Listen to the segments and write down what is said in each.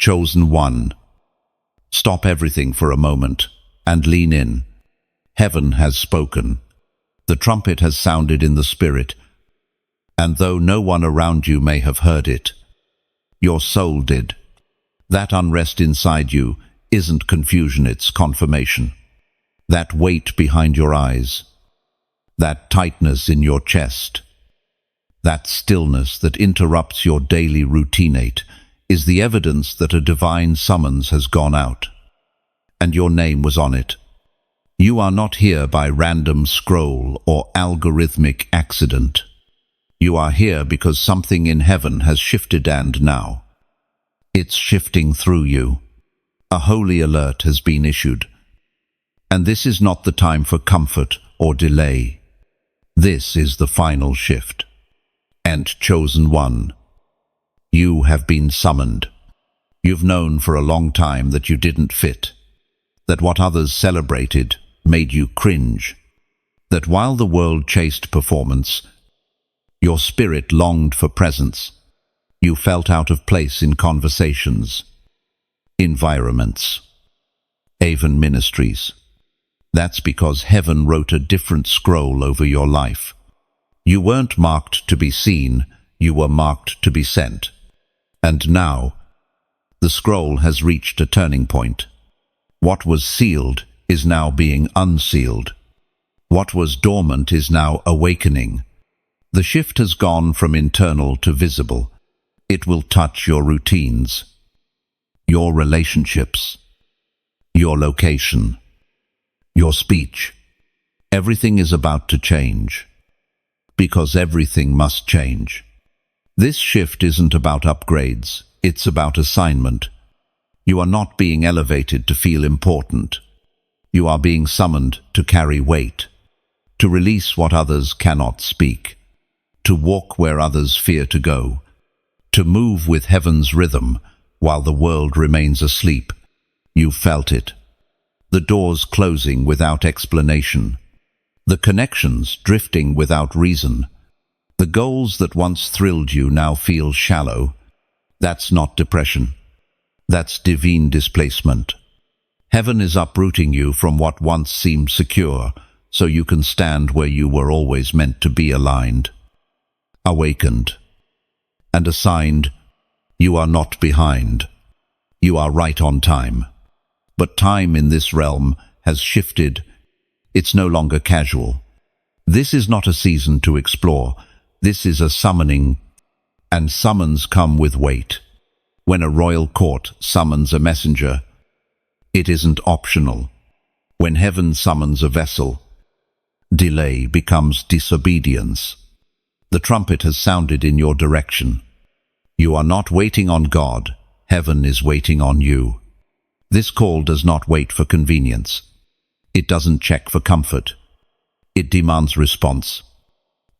chosen one. Stop everything for a moment and lean in. Heaven has spoken. The trumpet has sounded in the spirit, and though no one around you may have heard it, your soul did. That unrest inside you isn't confusion, it's confirmation. That weight behind your eyes, that tightness in your chest, that stillness that interrupts your daily routinate is the evidence that a divine summons has gone out, and your name was on it. You are not here by random scroll or algorithmic accident. You are here because something in heaven has shifted, and now it's shifting through you. A holy alert has been issued. And this is not the time for comfort or delay. This is the final shift. And chosen one, you have been summoned. You've known for a long time that you didn't fit, that what others celebrated made you cringe, that while the world chased performance, your spirit longed for presence. You felt out of place in conversations, environments, even ministries. That's because heaven wrote a different scroll over your life. You weren't marked to be seen, you were marked to be sent. And now, the scroll has reached a turning point. What was sealed is now being unsealed. What was dormant is now awakening. The shift has gone from internal to visible. It will touch your routines, your relationships, your location, your speech. Everything is about to change, because everything must change. This shift isn't about upgrades, it's about assignment. You are not being elevated to feel important. You are being summoned to carry weight, to release what others cannot speak, to walk where others fear to go, to move with heaven's rhythm while the world remains asleep. You felt it. The doors closing without explanation, the connections drifting without reason. The goals that once thrilled you now feel shallow. That's not depression. That's divine displacement. Heaven is uprooting you from what once seemed secure, so you can stand where you were always meant to be, aligned, awakened, and assigned. You are not behind. You are right on time. But time in this realm has shifted. It's no longer casual. This is not a season to explore. This is a summoning, and summons come with weight. When a royal court summons a messenger, it isn't optional. When heaven summons a vessel, delay becomes disobedience. The trumpet has sounded in your direction. You are not waiting on God. Heaven is waiting on you. This call does not wait for convenience. It doesn't check for comfort. It demands response.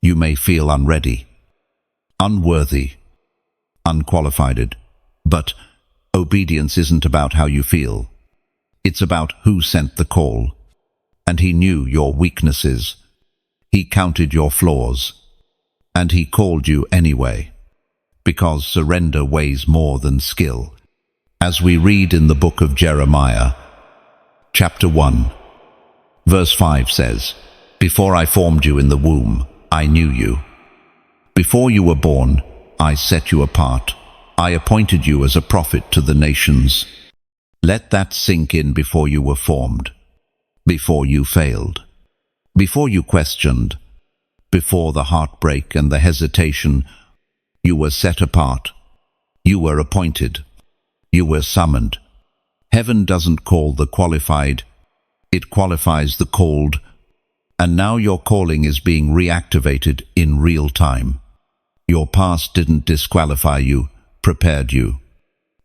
You may feel unready, unworthy, unqualified, but obedience isn't about how you feel. It's about who sent the call. And he knew your weaknesses. He counted your flaws. And he called you anyway. Because surrender weighs more than skill. As we read in the book of Jeremiah, chapter 1, verse 5 says, "Before I formed you in the womb, I knew you. Before you were born, I set you apart. I appointed you as a prophet to the nations." Let that sink in. Before you were formed, before you failed, before you questioned, before the heartbreak and the hesitation, you were set apart. You were appointed. You were summoned. Heaven doesn't call the qualified, it qualifies the called. And now your calling is being reactivated in real time. Your past didn't disqualify you, prepared you.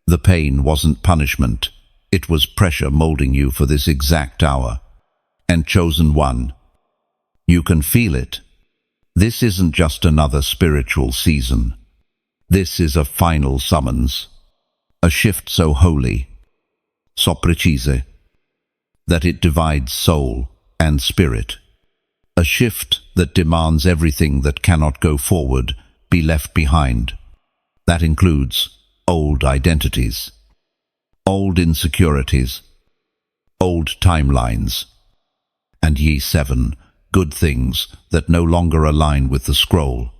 The pain wasn't punishment. It was pressure molding you for this exact hour. And chosen one, you can feel it. This isn't just another spiritual season. This is a final summons. A shift so holy, so precise, that it divides soul and spirit. A shift that demands everything that cannot go forward be left behind. That includes old identities, old insecurities, old timelines, and ye 7 good things that no longer align with the scroll.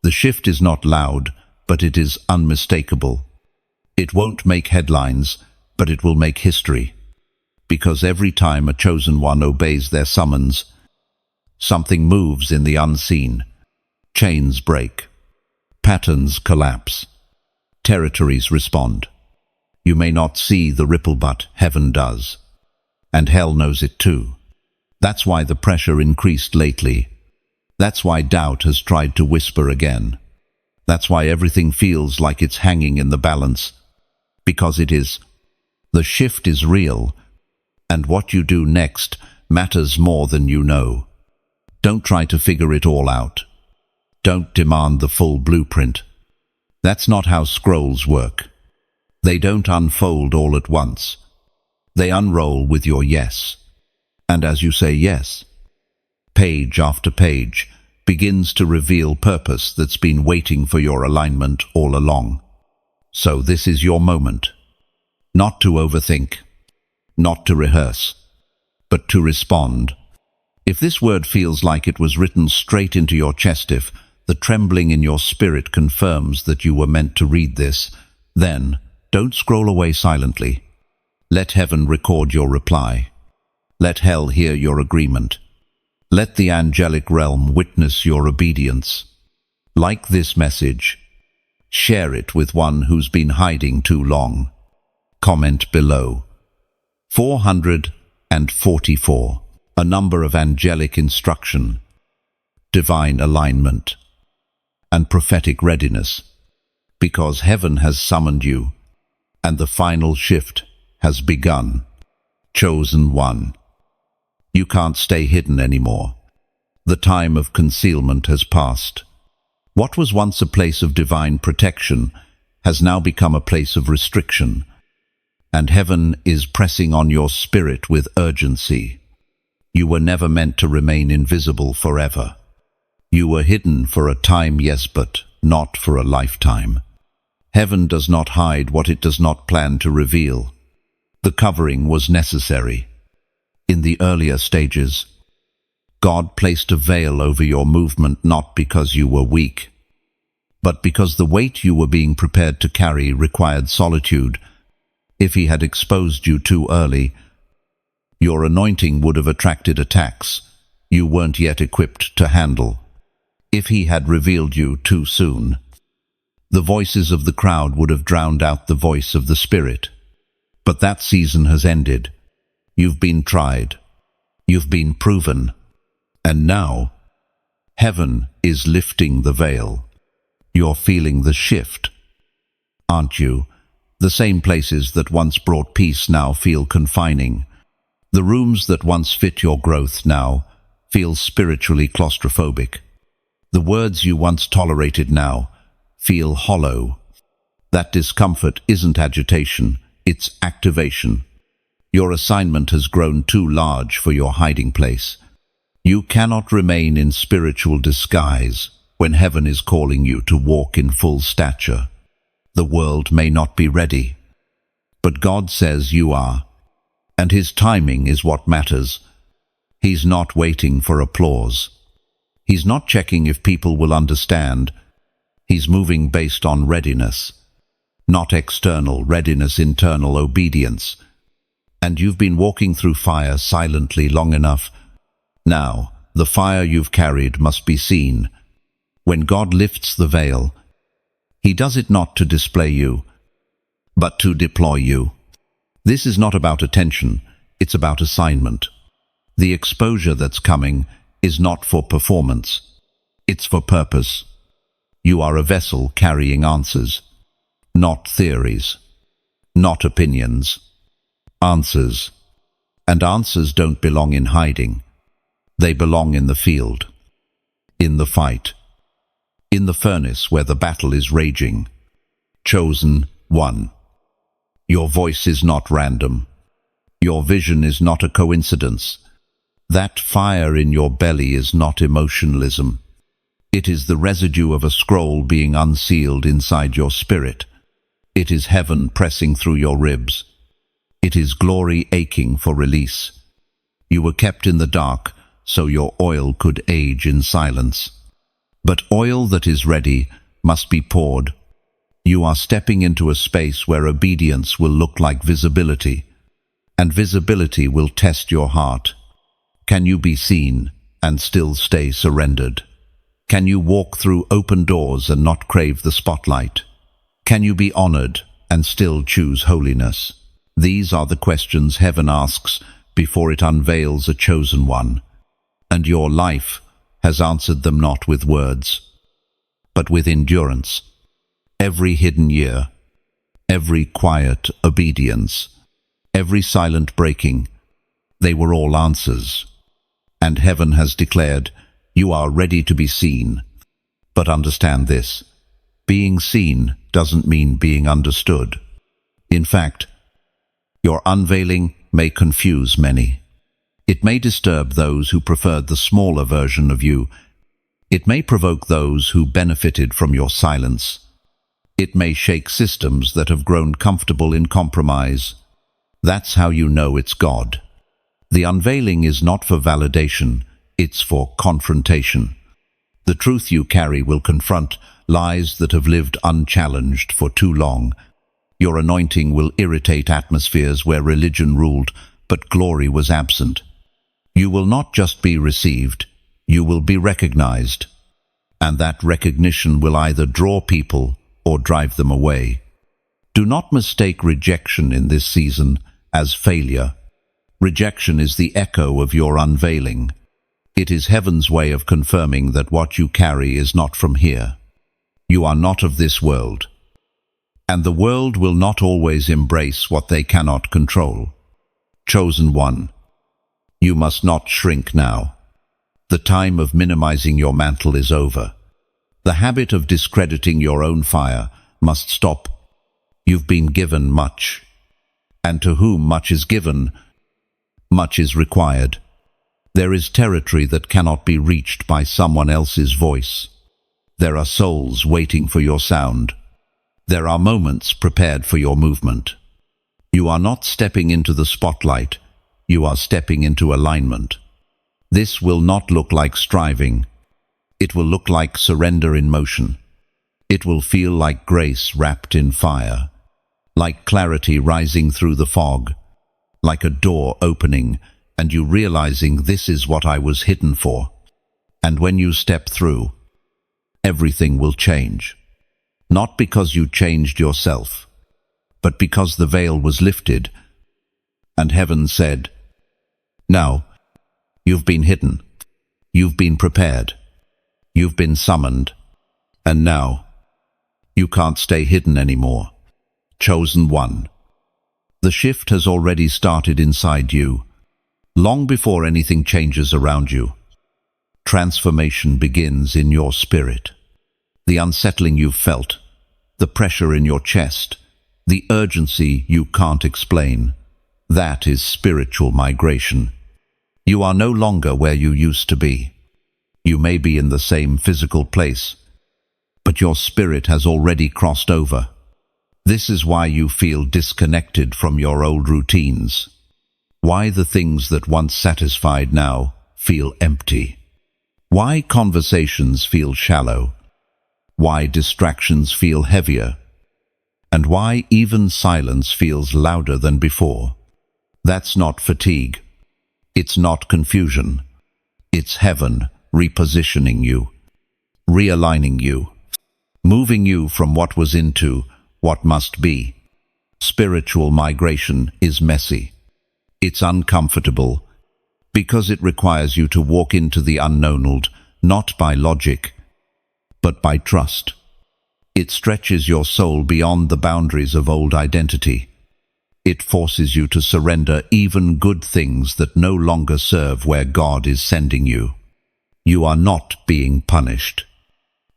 The shift is not loud, but it is unmistakable. It won't make headlines, but it will make history. Because every time a chosen one obeys their summons, something moves in the unseen. Chains break. Patterns collapse. Territories respond. You may not see the ripple, but heaven does. And hell knows it too. That's why the pressure increased lately. That's why doubt has tried to whisper again. That's why everything feels like it's hanging in the balance. Because it is. The shift is real, and what you do next matters more than you know. Don't try to figure it all out. Don't demand the full blueprint. That's not how scrolls work. They don't unfold all at once. They unroll with your yes. And as you say yes, page after page begins to reveal purpose that's been waiting for your alignment all along. So this is your moment. Not to overthink, not to rehearse, but to respond. If this word feels like it was written straight into your chest, if the trembling in your spirit confirms that you were meant to read this, then don't scroll away silently. Let heaven record your reply. Let hell hear your agreement. Let the angelic realm witness your obedience. Like this message. Share it with one who's been hiding too long. Comment below. 444. A number of angelic instruction, divine alignment, and prophetic readiness. Because heaven has summoned you, and the final shift has begun. Chosen one. You can't stay hidden anymore. The time of concealment has passed. What was once a place of divine protection has now become a place of restriction, and heaven is pressing on your spirit with urgency. You were never meant to remain invisible forever. You were hidden for a time, yes, but not for a lifetime. Heaven does not hide what it does not plan to reveal. The covering was necessary. In the earlier stages, God placed a veil over your movement not because you were weak, but because the weight you were being prepared to carry required solitude. If He had exposed you too early, your anointing would have attracted attacks you weren't yet equipped to handle. If He had revealed you too soon, the voices of the crowd would have drowned out the voice of the Spirit. But that season has ended. You've been tried. You've been proven. And now, heaven is lifting the veil. You're feeling the shift, aren't you? The same places that once brought peace now feel confining. The rooms that once fit your growth now feel spiritually claustrophobic. The words you once tolerated now feel hollow. That discomfort isn't agitation, it's activation. Your assignment has grown too large for your hiding place. You cannot remain in spiritual disguise when heaven is calling you to walk in full stature. The world may not be ready, but God says you are, and His timing is what matters. He's not waiting for applause. He's not checking if people will understand. He's moving based on readiness, not external readiness, internal obedience. And you've been walking through fire silently long enough. Now, the fire you've carried must be seen. When God lifts the veil, He does it not to display you, but to deploy you. This is not about attention, it's about assignment. The exposure that's coming is not for performance, it's for purpose. You are a vessel carrying answers, not theories, not opinions. Answers. And answers don't belong in hiding. They belong in the field, in the fight, in the furnace where the battle is raging. Chosen one. Your voice is not random. Your vision is not a coincidence. That fire in your belly is not emotionalism. It is the residue of a scroll being unsealed inside your spirit. It is heaven pressing through your ribs, It is glory aching for release. You were kept in the dark, so your oil could age in silence. But oil that is ready must be poured. You are stepping into a space where obedience will look like visibility, and visibility will test your heart. Can you be seen and still stay surrendered? Can you walk through open doors and not crave the spotlight? Can you be honored and still choose holiness? These are the questions heaven asks before it unveils a chosen one. And your life has answered them not with words, but with endurance. Every hidden year, every quiet obedience, every silent breaking, they were all answers. And heaven has declared, you are ready to be seen. But understand this, being seen doesn't mean being understood. In fact, your unveiling may confuse many. It may disturb those who preferred the smaller version of you. It may provoke those who benefited from your silence. It may shake systems that have grown comfortable in compromise. That's how you know it's God. The unveiling is not for validation, it's for confrontation. The truth you carry will confront lies that have lived unchallenged for too long. Your anointing will irritate atmospheres where religion ruled, but glory was absent. You will not just be received, you will be recognized. And that recognition will either draw people or drive them away. Do not mistake rejection in this season as failure. Rejection is the echo of your unveiling. It is heaven's way of confirming that what you carry is not from here. You are not of this world. And the world will not always embrace what they cannot control. Chosen one, you must not shrink now. The time of minimizing your mantle is over. The habit of discrediting your own fire must stop. You've been given much, and to whom much is given, much is required. There is territory that cannot be reached by someone else's voice. There are souls waiting for your sound. There are moments prepared for your movement. You are not stepping into the spotlight, you are stepping into alignment. This will not look like striving. It will look like surrender in motion. It will feel like grace wrapped in fire, like clarity rising through the fog, like a door opening and you realizing this is what I was hidden for. And when you step through, everything will change. Not because you changed yourself, but because the veil was lifted, and heaven said, now, you've been hidden, you've been prepared, you've been summoned, and now, you can't stay hidden anymore. Chosen one. The shift has already started inside you, long before anything changes around you. Transformation begins in your spirit. The unsettling you've felt, the pressure in your chest, the urgency you can't explain, that is spiritual migration. You are no longer where you used to be. You may be in the same physical place, but your spirit has already crossed over. This is why you feel disconnected from your old routines. Why the things that once satisfied now feel empty. Why conversations feel shallow. Why distractions feel heavier. And why even silence feels louder than before. That's not fatigue. It's not confusion. It's heaven repositioning you, realigning you, moving you from what was into what must be. Spiritual migration is messy. It's uncomfortable because it requires you to walk into the unknown, not by logic, but by trust. It stretches your soul beyond the boundaries of old identity. It forces you to surrender even good things that no longer serve where God is sending you. You are not being punished.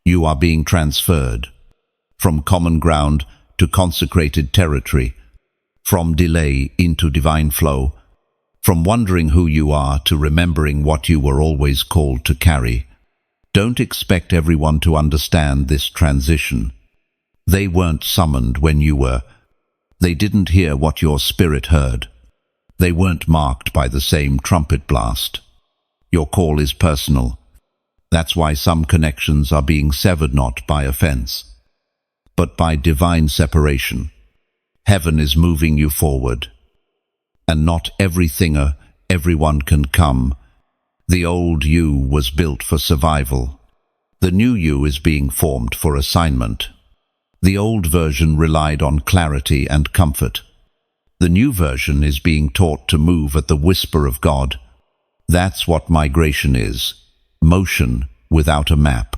You are being transferred from common ground to consecrated territory, from delay into divine flow, from wondering who you are to remembering what you were always called to carry. Don't expect everyone to understand this transition. They weren't summoned when you were. They didn't hear what your spirit heard. They weren't marked by the same trumpet blast. Your call is personal. That's why some connections are being severed not by offense, but by divine separation. Heaven is moving you forward. And not everyone can come. The old you was built for survival. The new you is being formed for assignment. The old version relied on clarity and comfort. The new version is being taught to move at the whisper of God. That's what migration is. Motion without a map.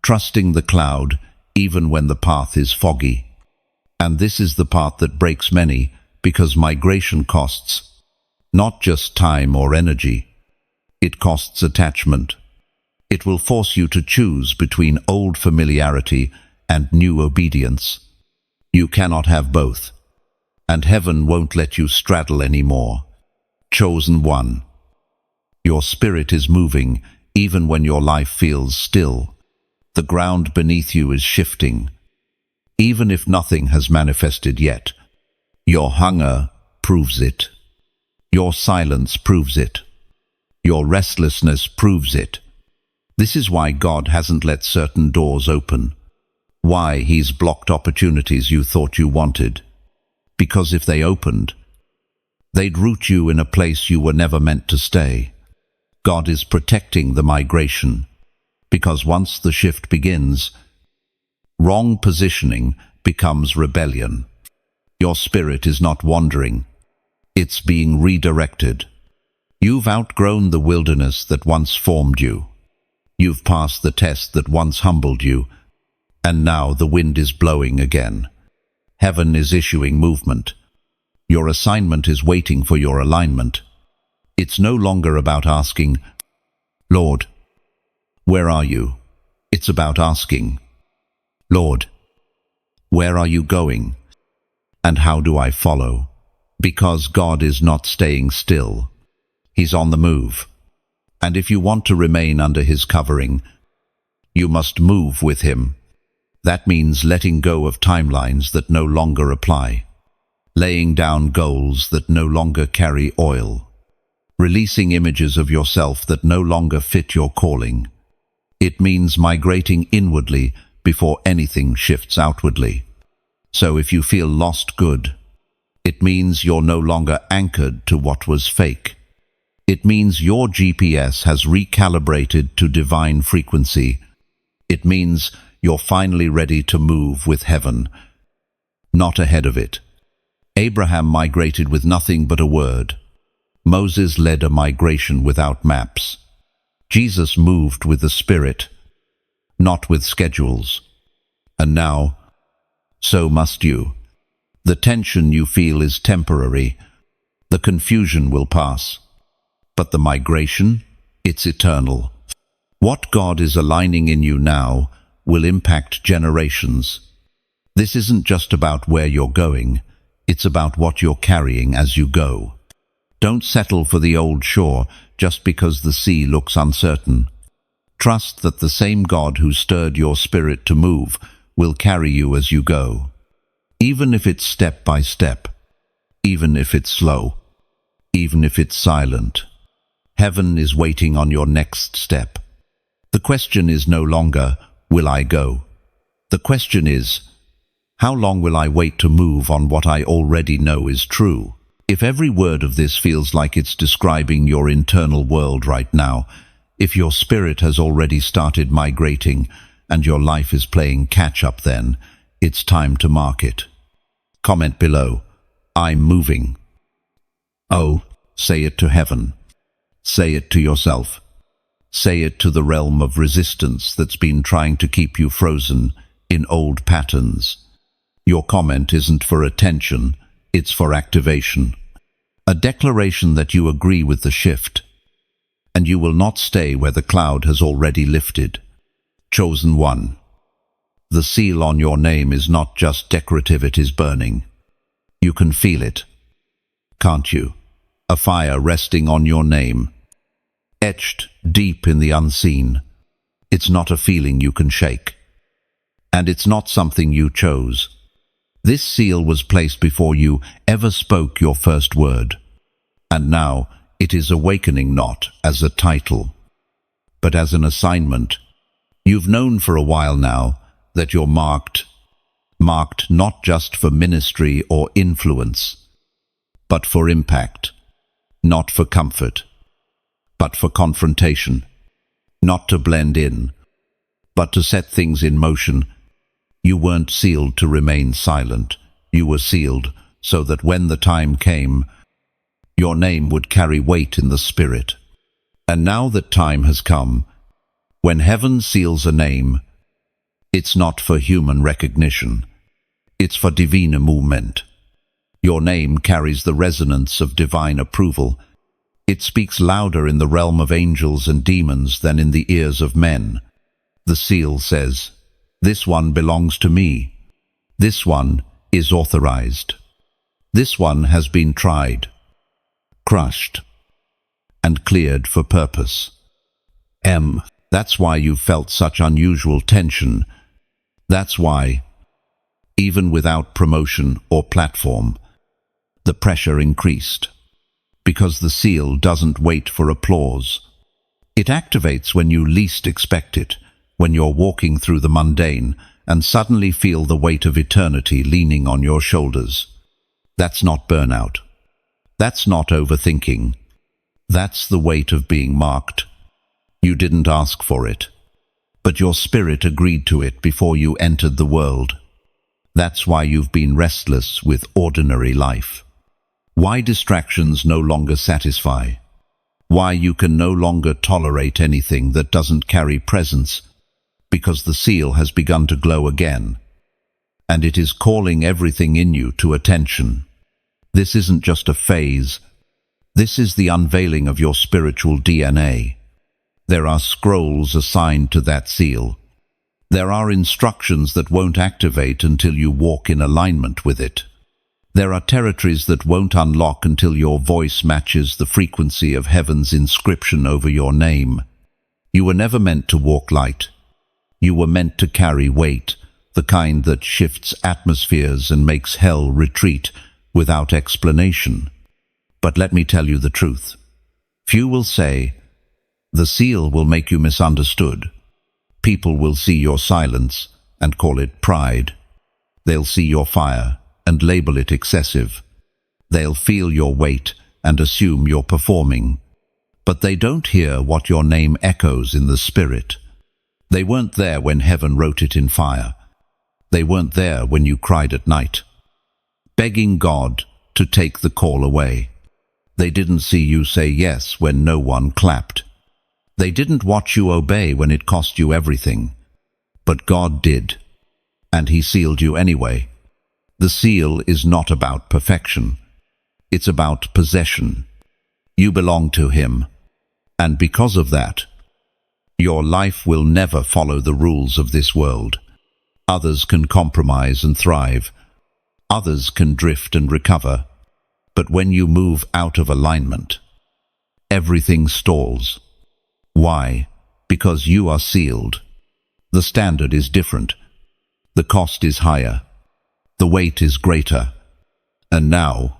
Trusting the cloud even when the path is foggy. And this is the part that breaks many, because migration costs not just time or energy. It costs attachment. It will force you to choose between old familiarity and new obedience. You cannot have both. And heaven won't let you straddle anymore. Chosen one. Your spirit is moving even when your life feels still. The ground beneath you is shifting. Even if nothing has manifested yet, your hunger proves it. Your silence proves it. Your restlessness proves it. This is why God hasn't let certain doors open. Why He's blocked opportunities you thought you wanted. Because if they opened, they'd root you in a place you were never meant to stay. God is protecting the migration, because once the shift begins, wrong positioning becomes rebellion. Your spirit is not wandering. It's being redirected. You've outgrown the wilderness that once formed you. You've passed the test that once humbled you, and now the wind is blowing again. Heaven is issuing movement. Your assignment is waiting for your alignment. It's no longer about asking, Lord, where are you? It's about asking, Lord, where are you going? And how do I follow? Because God is not staying still. He's on the move. And if you want to remain under His covering, you must move with Him. That means letting go of timelines that no longer apply, laying down goals that no longer carry oil, releasing images of yourself that no longer fit your calling. It means migrating inwardly before anything shifts outwardly. So if you feel lost, good. It means you're no longer anchored to what was fake. It means your GPS has recalibrated to divine frequency. It means you're finally ready to move with heaven, not ahead of it. Abraham migrated with nothing but a word. Moses led a migration without maps. Jesus moved with the Spirit, not with schedules. And now, so must you. The tension you feel is temporary. The confusion will pass. But the migration, it's eternal. What God is aligning in you now will impact generations. This isn't just about where you're going, it's about what you're carrying as you go. Don't settle for the old shore just because the sea looks uncertain. Trust that the same God who stirred your spirit to move will carry you as you go. Even if it's step by step, even if it's slow, even if it's silent. Heaven is waiting on your next step. The question is no longer, will I go? The question is, how long will I wait to move on what I already know is true? If every word of this feels like it's describing your internal world right now, if your spirit has already started migrating and your life is playing catch-up, then it's time to mark it. Comment below, I'm moving. Oh, say it to heaven. Say it to yourself. Say it to the realm of resistance that's been trying to keep you frozen in old patterns. Your comment isn't for attention, it's for activation. A declaration that you agree with the shift, and you will not stay where the cloud has already lifted. Chosen one. The seal on your name is not just decorative, it is burning. You can feel it, can't you? A fire resting on your name, etched deep in the unseen. It's not a feeling you can shake. And it's not something you chose. This seal was placed before you ever spoke your first word. And now it is awakening not as a title, but as an assignment. You've known for a while now that you're marked not just for ministry or influence, but for impact, not for comfort, but for confrontation, not to blend in, but to set things in motion. You weren't sealed to remain silent. You were sealed so that when the time came, your name would carry weight in the Spirit. And now that time has come, when heaven seals a name, it's not for human recognition. It's for divine movement. Your name carries the resonance of divine approval. It speaks louder in the realm of angels and demons than in the ears of men. The seal says, "This one belongs to me. This one is authorized. This one has been tried, crushed, and cleared for purpose." That's why you felt such unusual tension. That's why, even without promotion or platform, the pressure increased. Because the seal doesn't wait for applause. It activates when you least expect it, when you're walking through the mundane and suddenly feel the weight of eternity leaning on your shoulders. That's not burnout. That's not overthinking. That's the weight of being marked. You didn't ask for it, but your spirit agreed to it before you entered the world. That's why you've been restless with ordinary life. Why distractions no longer satisfy. Why you can no longer tolerate anything that doesn't carry presence. Because the seal has begun to glow again, and it is calling everything in you to attention. This isn't just a phase. This is the unveiling of your spiritual DNA. There are scrolls assigned to that seal. There are instructions that won't activate until you walk in alignment with it. There are territories that won't unlock until your voice matches the frequency of heaven's inscription over your name. You were never meant to walk light. You were meant to carry weight, the kind that shifts atmospheres and makes hell retreat without explanation. But let me tell you the truth. Few will say, the seal will make you misunderstood. People will see your silence and call it pride. They'll see your fire and label it excessive. They'll feel your weight and assume you're performing. But they don't hear what your name echoes in the spirit. They weren't there when heaven wrote it in fire. They weren't there when you cried at night, begging God to take the call away. They didn't see you say yes when no one clapped. They didn't watch you obey when it cost you everything. But God did, and He sealed you anyway. The seal is not about perfection. It's about possession. You belong to Him, and because of that, your life will never follow the rules of this world. Others can compromise and thrive. Others can drift and recover. But when you move out of alignment, everything stalls. Why? Because you are sealed. The standard is different. The cost is higher. The weight is greater. And now,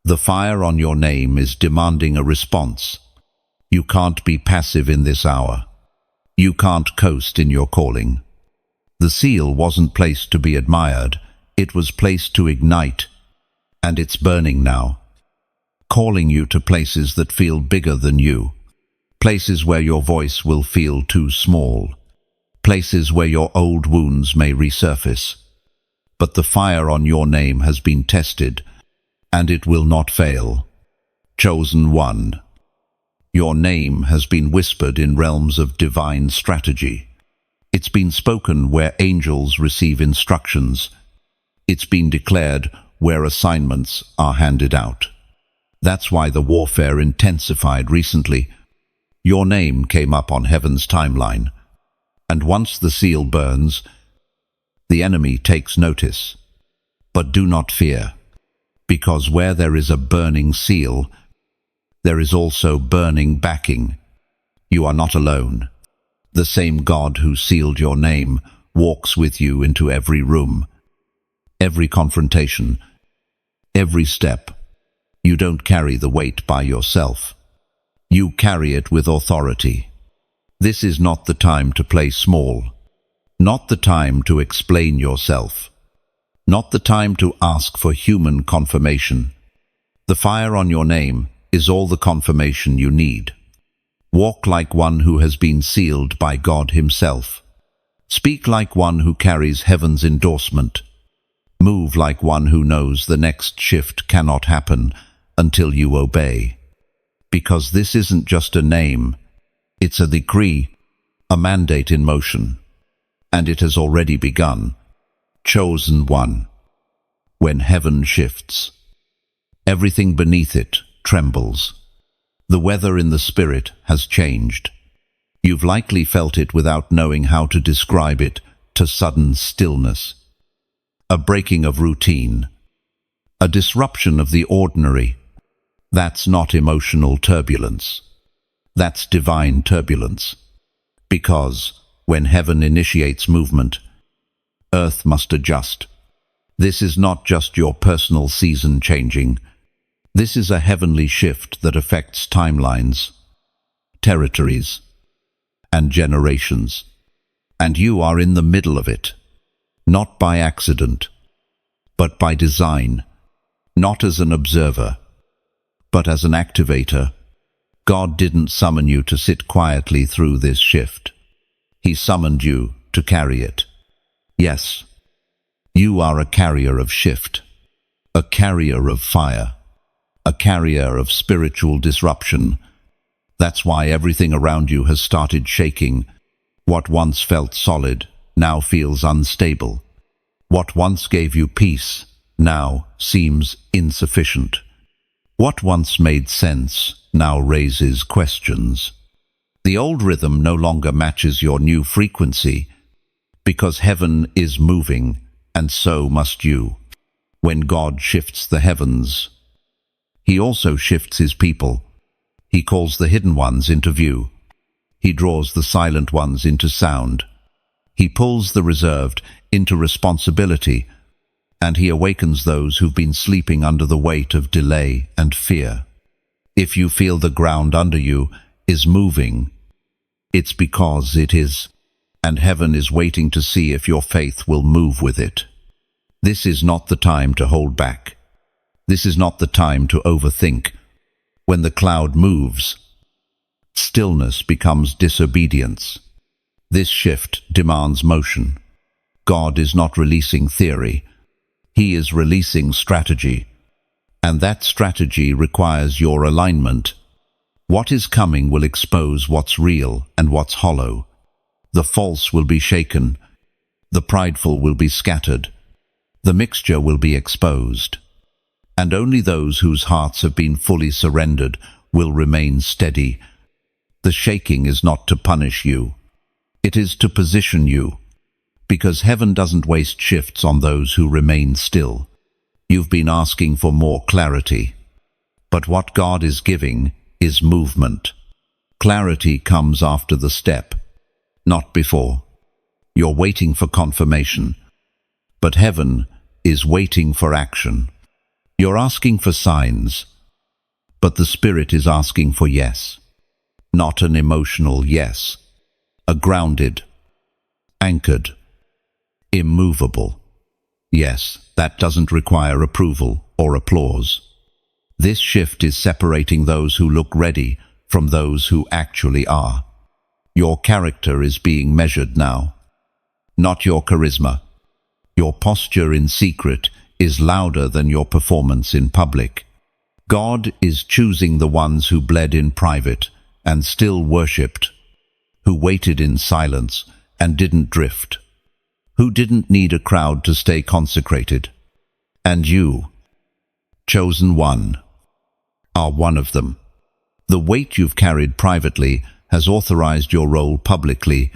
the fire on your name is demanding a response. You can't be passive in this hour. You can't coast in your calling. The seal wasn't placed to be admired. It was placed to ignite. And it's burning now, calling you to places that feel bigger than you. Places where your voice will feel too small. Places where your old wounds may resurface. But the fire on your name has been tested, and it will not fail. Chosen one. Your name has been whispered in realms of divine strategy. It's been spoken where angels receive instructions. It's been declared where assignments are handed out. That's why the warfare intensified recently. Your name came up on heaven's timeline. And once the seal burns, the enemy takes notice. But do not fear, because where there is a burning seal, there is also burning backing. You are not alone. The same God who sealed your name walks with you into every room. every confrontation, every step. You don't carry the weight by yourself. You carry it with authority. This is not the time to play small, not the time to explain yourself, not the time to ask for human confirmation. The fire on your name is all the confirmation you need. Walk like one who has been sealed by God Himself. Speak like one who carries heaven's endorsement. Move like one who knows the next shift cannot happen until you obey. Because this isn't just a name, it's a decree, a mandate in motion. And it has already begun. Chosen one. When heaven shifts, everything beneath it trembles. The weather in the spirit has changed. You've likely felt it without knowing how to describe it, to sudden stillness. A breaking of routine. A disruption of the ordinary. That's not emotional turbulence. That's divine turbulence. Because when heaven initiates movement, earth must adjust. This is not just your personal season changing. This is a heavenly shift that affects timelines, territories, and generations. And you are in the middle of it, not by accident, but by design, not as an observer, but as an activator. God didn't summon you to sit quietly through this shift. He summoned you to carry it. Yes, you are a carrier of shift, a carrier of fire, a carrier of spiritual disruption. That's why everything around you has started shaking. What once felt solid now feels unstable. What once gave you peace now seems insufficient. What once made sense now raises questions. The old rhythm no longer matches your new frequency, because heaven is moving, and so must you. When God shifts the heavens, He also shifts His people. He calls the hidden ones into view. He draws the silent ones into sound. He pulls the reserved into responsibility, and He awakens those who've been sleeping under the weight of delay and fear. If you feel the ground under you is moving, it's because it is, and heaven is waiting to see if your faith will move with it. This is not the time to hold back. This is not the time to overthink. When the cloud moves, stillness becomes disobedience. This shift demands motion. God is not releasing theory. He is releasing strategy. And that strategy requires your alignment. What is coming will expose what's real and what's hollow. The false will be shaken. The prideful will be scattered. The mixture will be exposed. And only those whose hearts have been fully surrendered will remain steady. The shaking is not to punish you. It is to position you. Because heaven doesn't waste shifts on those who remain still. You've been asking for more clarity. But what God is giving is movement. Clarity comes after the step, not before. You're waiting for confirmation, but heaven is waiting for action. You're asking for signs, but the Spirit is asking for yes. Not an emotional yes, a grounded, anchored, immovable yes that doesn't require approval or applause. This shift is separating those who look ready from those who actually are. Your character is being measured now, not your charisma. Your posture in secret is louder than your performance in public. God is choosing the ones who bled in private and still worshipped, who waited in silence and didn't drift, who didn't need a crowd to stay consecrated. And you, chosen one, are one of them. The weight you've carried privately has authorized your role publicly.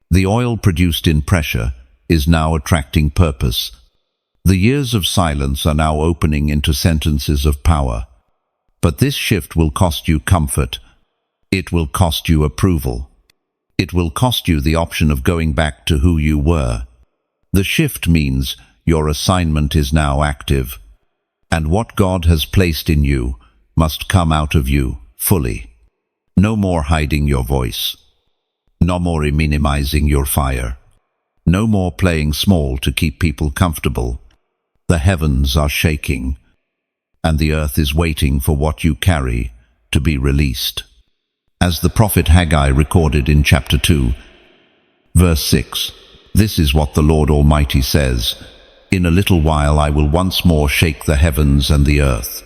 The oil produced in pressure is now attracting purpose. The years of silence are now opening into sentences of power. But this shift will cost you comfort. It will cost you approval. It will cost you the option of going back to who you were. The shift means your assignment is now active, and what God has placed in you must come out of you fully. No more hiding your voice. No more minimizing your fire. No more playing small to keep people comfortable. The heavens are shaking, and the earth is waiting for what you carry to be released. As the prophet Haggai recorded in chapter 2, verse 6, "This is what the Lord Almighty says, in a little while I will once more shake the heavens and the earth,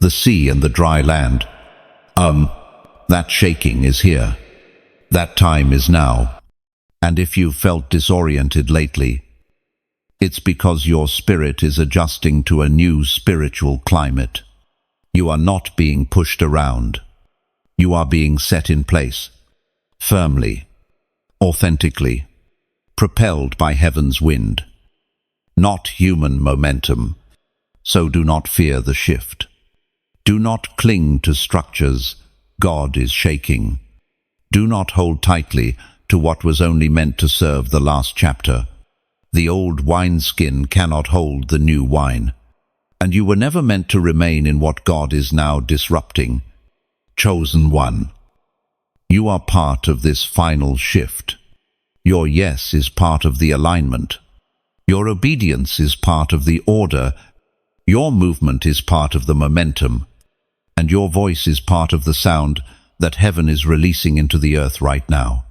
the sea and the dry land." That shaking is here. That time is now. And if you've felt disoriented lately, it's because your spirit is adjusting to a new spiritual climate. You are not being pushed around. You are being set in place, firmly, authentically, propelled by heaven's wind, not human momentum. So do not fear the shift. Do not cling to structures God is shaking. Do not hold tightly to what was only meant to serve the last chapter. The old wineskin cannot hold the new wine, and you were never meant to remain in what God is now disrupting. Chosen one, you are part of this final shift. Your yes is part of the alignment. Your obedience is part of the order. Your movement is part of the momentum. And your voice is part of the sound that heaven is releasing into the earth right now.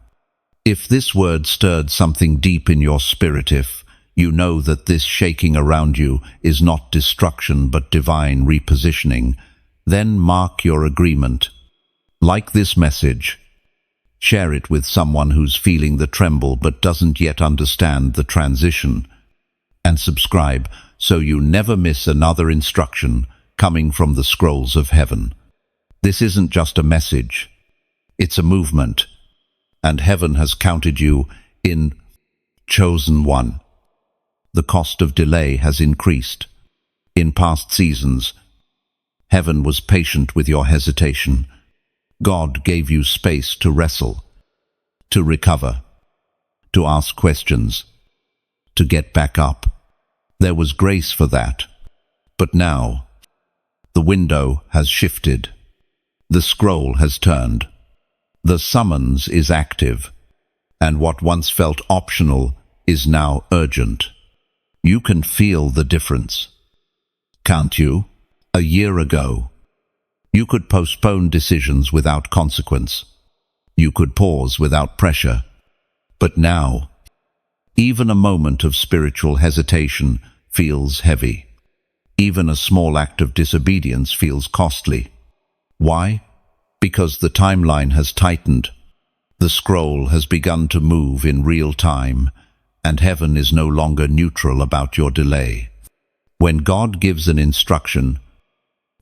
If this word stirred something deep in your spirit, if you know that this shaking around you is not destruction but divine repositioning, then mark your agreement. Like this message, share it with someone who's feeling the tremble but doesn't yet understand the transition. And subscribe so you never miss another instruction coming from the scrolls of heaven. This isn't just a message, it's a movement, and heaven has counted you in chosen one. The cost of delay has increased. In past seasons, heaven was patient with your hesitation. God gave you space to wrestle, to recover, to ask questions, to get back up. There was grace for that. But now, the window has shifted. The scroll has turned. The summons is active, and what once felt optional is now urgent. You can feel the difference, can't you? A year ago, you could postpone decisions without consequence. You could pause without pressure. But now, even a moment of spiritual hesitation feels heavy. Even a small act of disobedience feels costly. Why? Because the timeline has tightened. The scroll has begun to move in real time, and heaven is no longer neutral about your delay. When God gives an instruction,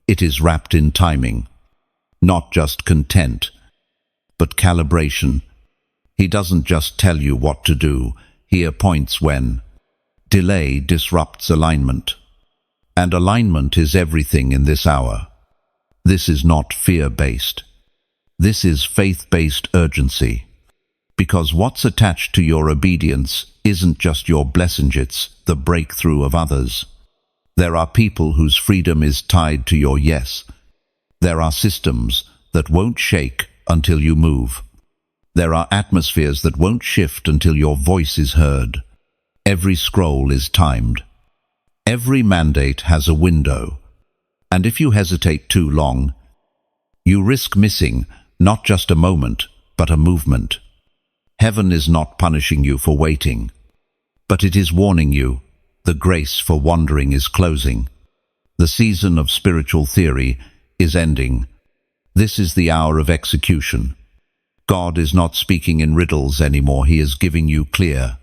it is wrapped in timing, not just content, but calibration. He doesn't just tell you what to do, he appoints when. Delay disrupts alignment. And alignment is everything in this hour. This is not fear-based. This is faith-based urgency. Because what's attached to your obedience isn't just your blessing, it's the breakthrough of others. There are people whose freedom is tied to your yes. There are systems that won't shake until you move. There are atmospheres that won't shift until your voice is heard. Every scroll is timed. Every mandate has a window, and if you hesitate too long, you risk missing not just a moment, but a movement. Heaven is not punishing you for waiting, but it is warning you the grace for wandering is closing. The season of spiritual theory is ending. This is the hour of execution. God is not speaking in riddles anymore. He is giving you clear,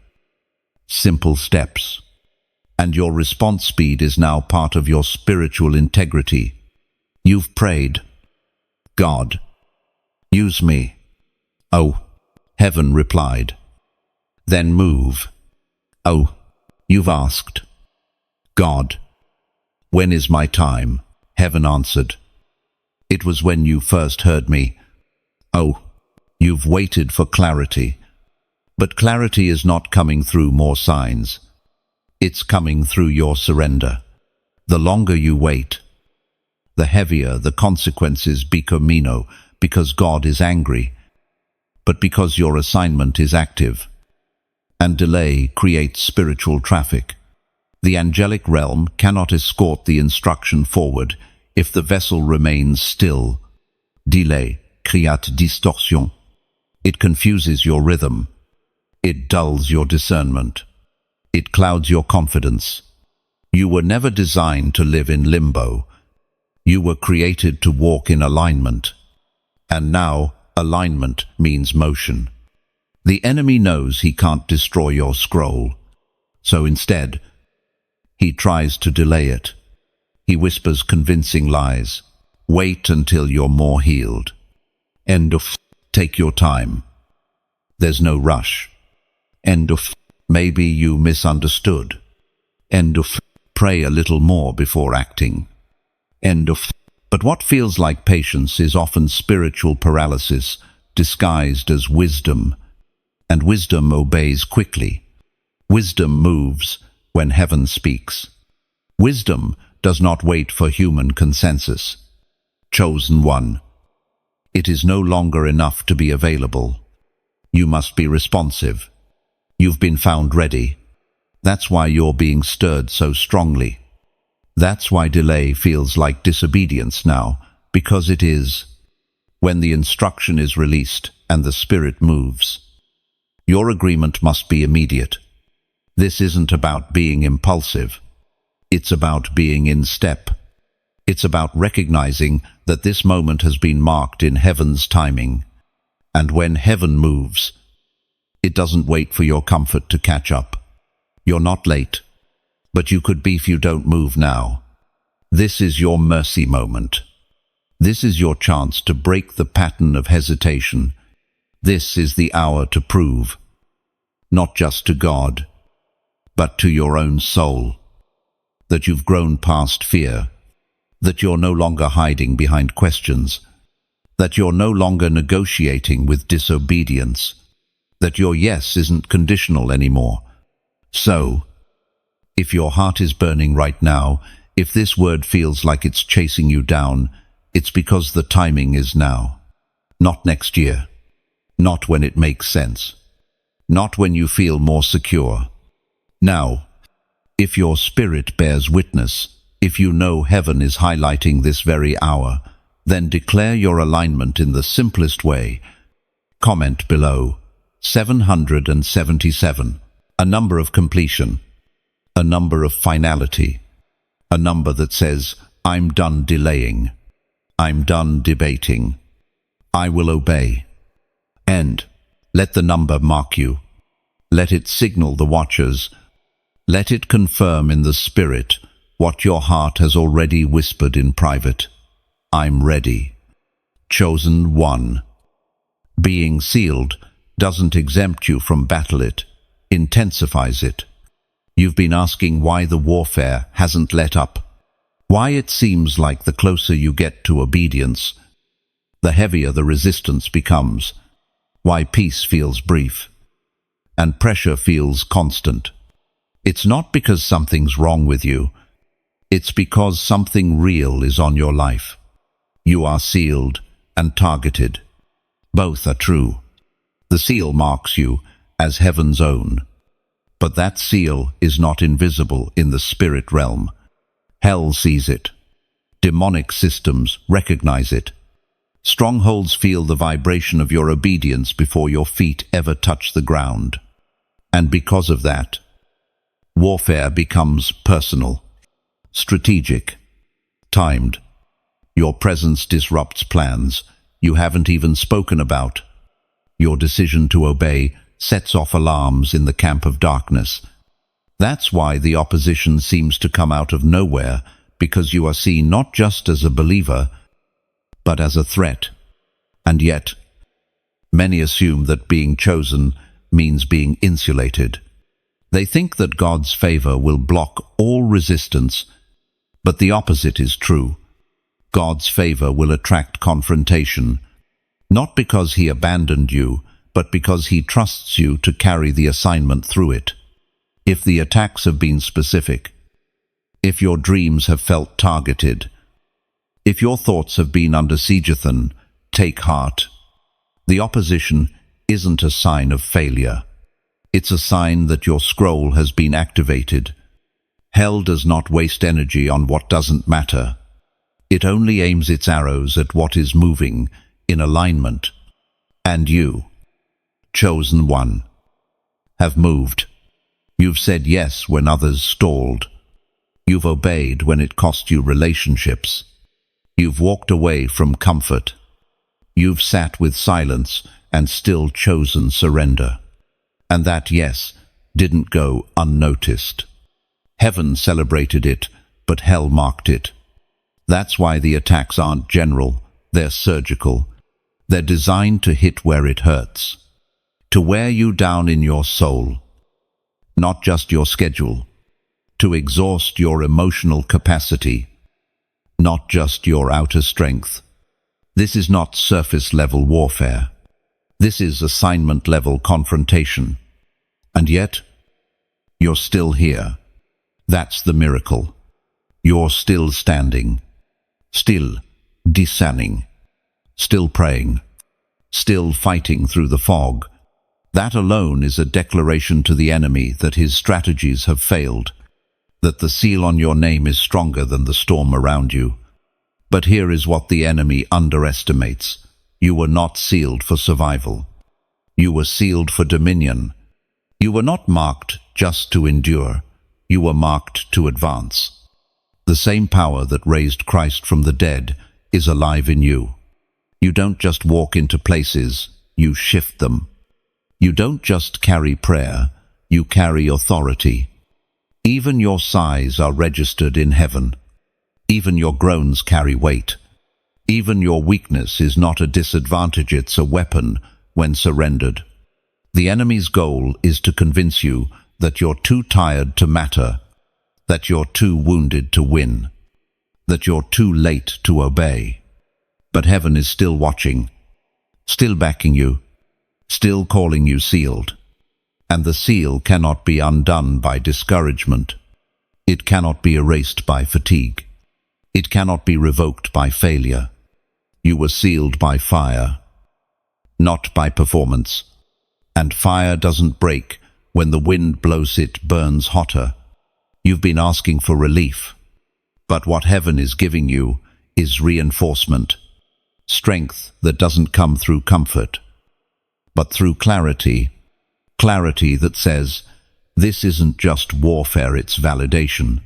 simple steps. And your response speed is now part of your spiritual integrity. You've prayed, "God, use me." "Oh," heaven replied. "Then move." "Oh," you've asked. "God, when is my time?" Heaven answered. "It was when you first heard me." "Oh," you've waited for clarity. But clarity is not coming through more signs. It's coming through your surrender. The longer you wait, the heavier the consequences become, because God is angry, but because your assignment is active. And delay creates spiritual traffic. The angelic realm cannot escort the instruction forward if the vessel remains still. Delay créate distorsion. It confuses your rhythm. It dulls your discernment. It clouds your confidence. You were never designed to live in limbo. You were created to walk in alignment. And now, alignment means motion. The enemy knows he can't destroy your scroll. So instead, he tries to delay it. He whispers convincing lies. Wait until you're more healed. Take your time. There's no rush. Maybe you misunderstood. Pray a little more before acting. But what feels like patience is often spiritual paralysis disguised as wisdom. And wisdom obeys quickly. Wisdom moves when heaven speaks. Wisdom does not wait for human consensus. Chosen one. It is no longer enough to be available. You must be responsive. You've been found ready. That's why you're being stirred so strongly. That's why delay feels like disobedience now, because it is. When the instruction is released and the Spirit moves, your agreement must be immediate. This isn't about being impulsive. It's about being in step. It's about recognizing that this moment has been marked in heaven's timing. And when heaven moves, it doesn't wait for your comfort to catch up. You're not late, but you could be if you don't move now. This is your mercy moment. This is your chance to break the pattern of hesitation. This is the hour to prove, not just to God, but to your own soul, that you've grown past fear, that you're no longer hiding behind questions, that you're no longer negotiating with disobedience, that your yes isn't conditional anymore. So, if your heart is burning right now, if this word feels like it's chasing you down, it's because the timing is now. Not next year. Not when it makes sense. Not when you feel more secure. Now, if your spirit bears witness, if you know heaven is highlighting this very hour, then declare your alignment in the simplest way. Comment below. 777. A number of completion. A number of finality. A number that says, I'm done delaying. I'm done debating. I will obey. And let the number mark you. Let it signal the watchers. Let it confirm in the spirit what your heart has already whispered in private. I'm ready. Chosen one. Being sealed doesn't exempt you from battle, it intensifies it. You've been asking why the warfare hasn't let up. Why it seems like the closer you get to obedience, the heavier the resistance becomes. Why peace feels brief and pressure feels constant. It's not because something's wrong with you. It's because something real is on your life. You are sealed and targeted. Both are true. The seal marks you as heaven's own. But that seal is not invisible in the spirit realm. Hell sees it. Demonic systems recognize it. Strongholds feel the vibration of your obedience before your feet ever touch the ground. And because of that, warfare becomes personal, strategic, timed. Your presence disrupts plans you haven't even spoken about. Your decision to obey sets off alarms in the camp of darkness. That's why the opposition seems to come out of nowhere, because you are seen not just as a believer, but as a threat. And yet, many assume that being chosen means being insulated. They think that God's favor will block all resistance, but the opposite is true. God's favor will attract confrontation, not because he abandoned you, but because he trusts you to carry the assignment through it. If the attacks have been specific, if your dreams have felt targeted, if your thoughts have been under siegeathon, take heart. The opposition isn't a sign of failure. It's a sign that your scroll has been activated. Hell does not waste energy on what doesn't matter. It only aims its arrows at what is moving in alignment. And you, chosen one, have moved. You've said yes when others stalled. You've obeyed when it cost you relationships. You've walked away from comfort. You've sat with silence and still chosen surrender. And that yes didn't go unnoticed. Heaven celebrated it, but hell marked it. That's why the attacks aren't general, they're surgical. They're designed to hit where it hurts, to wear you down in your soul, not just your schedule, to exhaust your emotional capacity, not just your outer strength. This is not surface-level warfare. This is assignment-level confrontation. And yet, you're still here. That's the miracle. You're still standing, still discerning, still praying, still fighting through the fog. That alone is a declaration to the enemy that his strategies have failed, that the seal on your name is stronger than the storm around you. But here is what the enemy underestimates. You were not sealed for survival. You were sealed for dominion. You were not marked just to endure. You were marked to advance. The same power that raised Christ from the dead is alive in you. You don't just walk into places, you shift them. You don't just carry prayer, you carry authority. Even your sighs are registered in heaven. Even your groans carry weight. Even your weakness is not a disadvantage, it's a weapon when surrendered. The enemy's goal is to convince you that you're too tired to matter, that you're too wounded to win, that you're too late to obey. But heaven is still watching, still backing you, still calling you sealed. And the seal cannot be undone by discouragement. It cannot be erased by fatigue. It cannot be revoked by failure. You were sealed by fire, not by performance. And fire doesn't break when the wind blows, it burns hotter. You've been asking for relief, but what heaven is giving you is reinforcement, strength that doesn't come through comfort, but through clarity, clarity that says, this isn't just warfare, it's validation.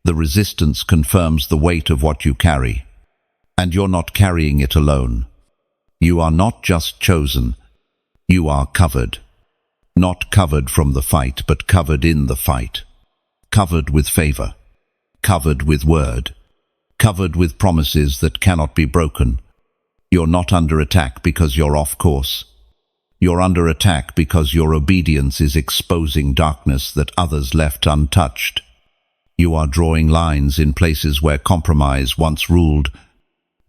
The resistance confirms the weight of what you carry, and you're not carrying it alone. You are not just chosen, you are covered. Not covered from the fight, but covered in the fight. Covered with favor, covered with word, covered with promises that cannot be broken. You're not under attack because you're off course. You're under attack because your obedience is exposing darkness that others left untouched. You are drawing lines in places where compromise once ruled.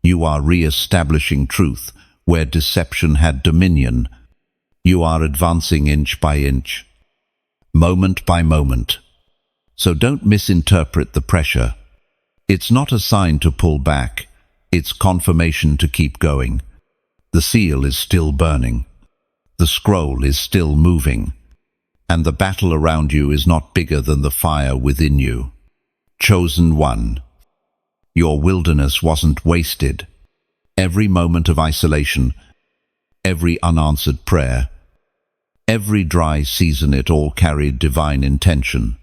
You are re-establishing truth where deception had dominion. You are advancing inch by inch, moment by moment. So don't misinterpret the pressure. It's not a sign to pull back. It's confirmation to keep going. The seal is still burning. The scroll is still moving. And the battle around you is not bigger than the fire within you. Chosen one. Your wilderness wasn't wasted. Every moment of isolation, every unanswered prayer, every dry season, it all carried divine intention.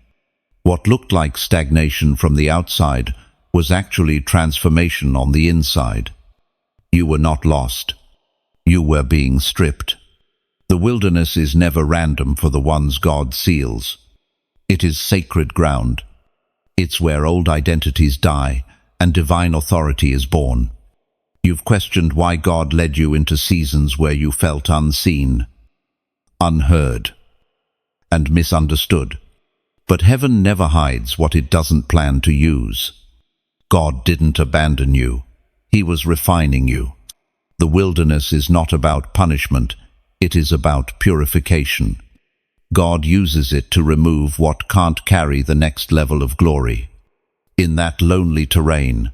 What looked like stagnation from the outside was actually transformation on the inside. You were not lost. You were being stripped. The wilderness is never random for the ones God seals. It is sacred ground. It's where old identities die and divine authority is born. You've questioned why God led you into seasons where you felt unseen, unheard, and misunderstood. But heaven never hides what it doesn't plan to use. God didn't abandon you. He was refining you. The wilderness is not about punishment. It is about purification. God uses it to remove what can't carry the next level of glory. In that lonely terrain,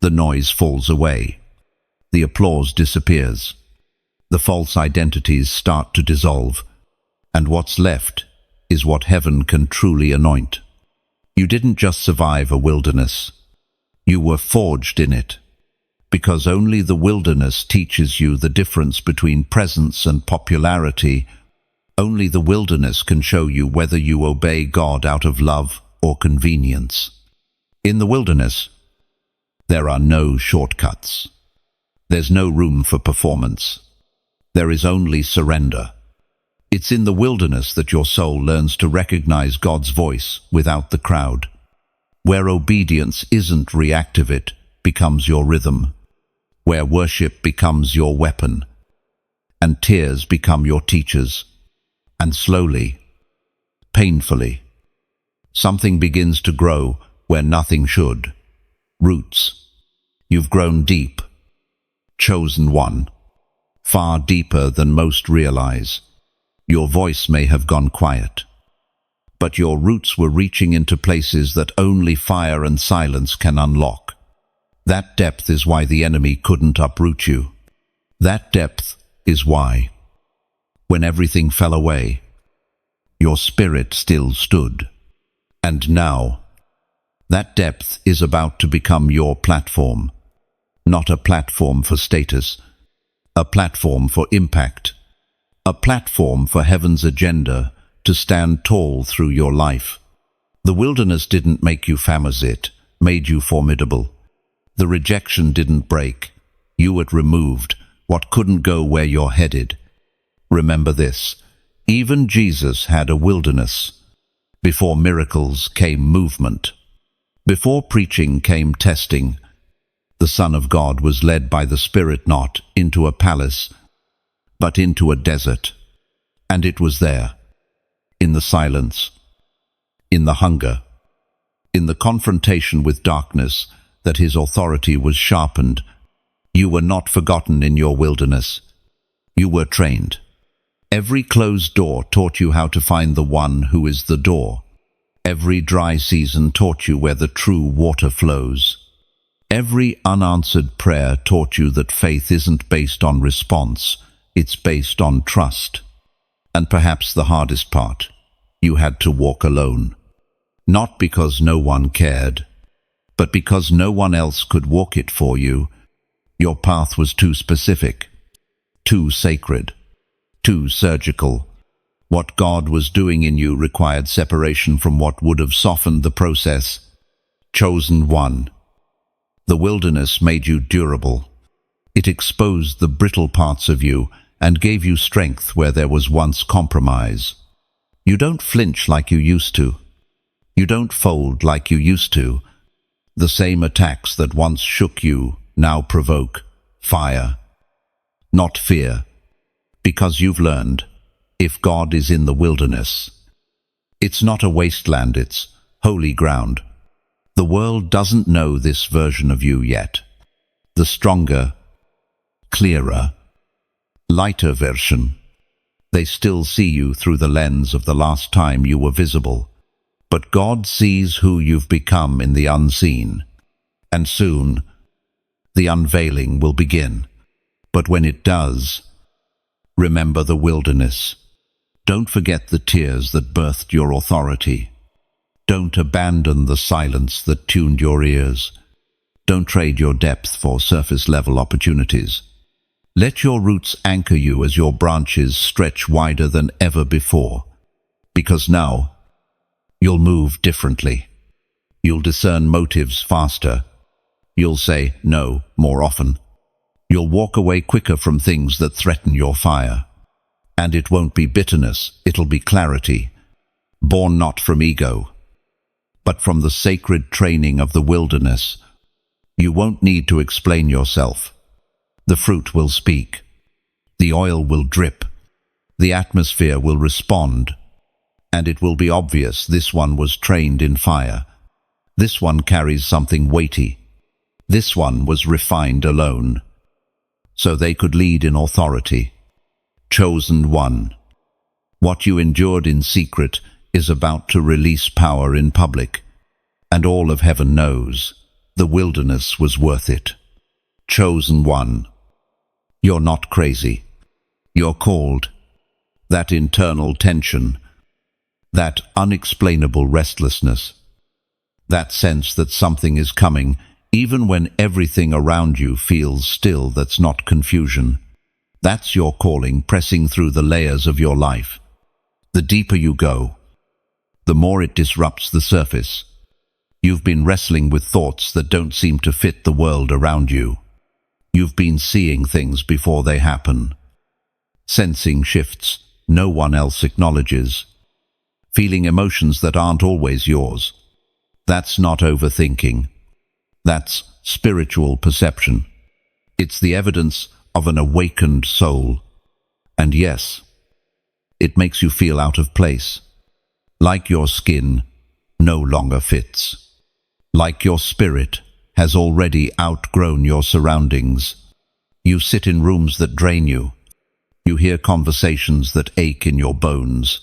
the noise falls away. The applause disappears. The false identities start to dissolve. And what's left is what heaven can truly anoint. You didn't just survive a wilderness. You were forged in it. Because only the wilderness teaches you the difference between presence and popularity. Only the wilderness can show you whether you obey God out of love or convenience. In the wilderness, there are no shortcuts. There's no room for performance. There is only surrender. It's in the wilderness that your soul learns to recognize God's voice without the crowd. Where obedience isn't reactive, it becomes your rhythm. Where worship becomes your weapon, and tears become your teachers. And slowly, painfully, something begins to grow where nothing should. Roots. You've grown deep. Chosen one. Far deeper than most realize. Your voice may have gone quiet, but your roots were reaching into places that only fire and silence can unlock. That depth is why the enemy couldn't uproot you. That depth is why, when everything fell away, your spirit still stood. And now, that depth is about to become your platform. Not a platform for status, a platform for impact. A platform for heaven's agenda to stand tall through your life. The wilderness didn't make you famous, it made you formidable. The rejection didn't break. You it removed what couldn't go where you're headed. Remember this, even Jesus had a wilderness. Before miracles came movement. Before preaching came testing. The Son of God was led by the Spirit not into a palace, but into a desert. And it was there, in the silence, in the hunger, in the confrontation with darkness, that his authority was sharpened. You were not forgotten in your wilderness. You were trained. Every closed door taught you how to find the one who is the door. Every dry season taught you where the true water flows. Every unanswered prayer taught you that faith isn't based on response, it's based on trust. And perhaps the hardest part, you had to walk alone. Not because no one cared, but because no one else could walk it for you. Your path was too specific, too sacred, too surgical. What God was doing in you required separation from what would have softened the process. Chosen one. The wilderness made you durable. It exposed the brittle parts of you and gave you strength where there was once compromise. You don't flinch like you used to. You don't fold like you used to. The same attacks that once shook you now provoke fire, not fear, because you've learned, if God is in the wilderness, it's not a wasteland, it's holy ground. The world doesn't know this version of you yet. The stronger, clearer, lighter version. They still see you through the lens of the last time you were visible. But God sees who you've become in the unseen. And soon, the unveiling will begin. But when it does, remember the wilderness. Don't forget the tears that birthed your authority. Don't abandon the silence that tuned your ears. Don't trade your depth for surface-level opportunities. Let your roots anchor you as your branches stretch wider than ever before. Because now, you'll move differently. You'll discern motives faster. You'll say no more often. You'll walk away quicker from things that threaten your fire. And it won't be bitterness, it'll be clarity, born not from ego, but from the sacred training of the wilderness. You won't need to explain yourself. The fruit will speak. The oil will drip. The atmosphere will respond. And it will be obvious this one was trained in fire. This one carries something weighty. This one was refined alone. So they could lead in authority. Chosen one. What you endured in secret is about to release power in public, and all of heaven knows the wilderness was worth it. Chosen one. You're not crazy. You're called. That internal tension, that unexplainable restlessness, that sense that something is coming, even when everything around you feels still, that's not confusion. That's your calling pressing through the layers of your life. The deeper you go, the more it disrupts the surface. You've been wrestling with thoughts that don't seem to fit the world around you. You've been seeing things before they happen, sensing shifts no one else acknowledges, feeling emotions that aren't always yours. That's not overthinking. That's spiritual perception. It's the evidence of an awakened soul. And yes, it makes you feel out of place, like your skin no longer fits, like your spirit has already outgrown your surroundings. You sit in rooms that drain you. You hear conversations that ache in your bones.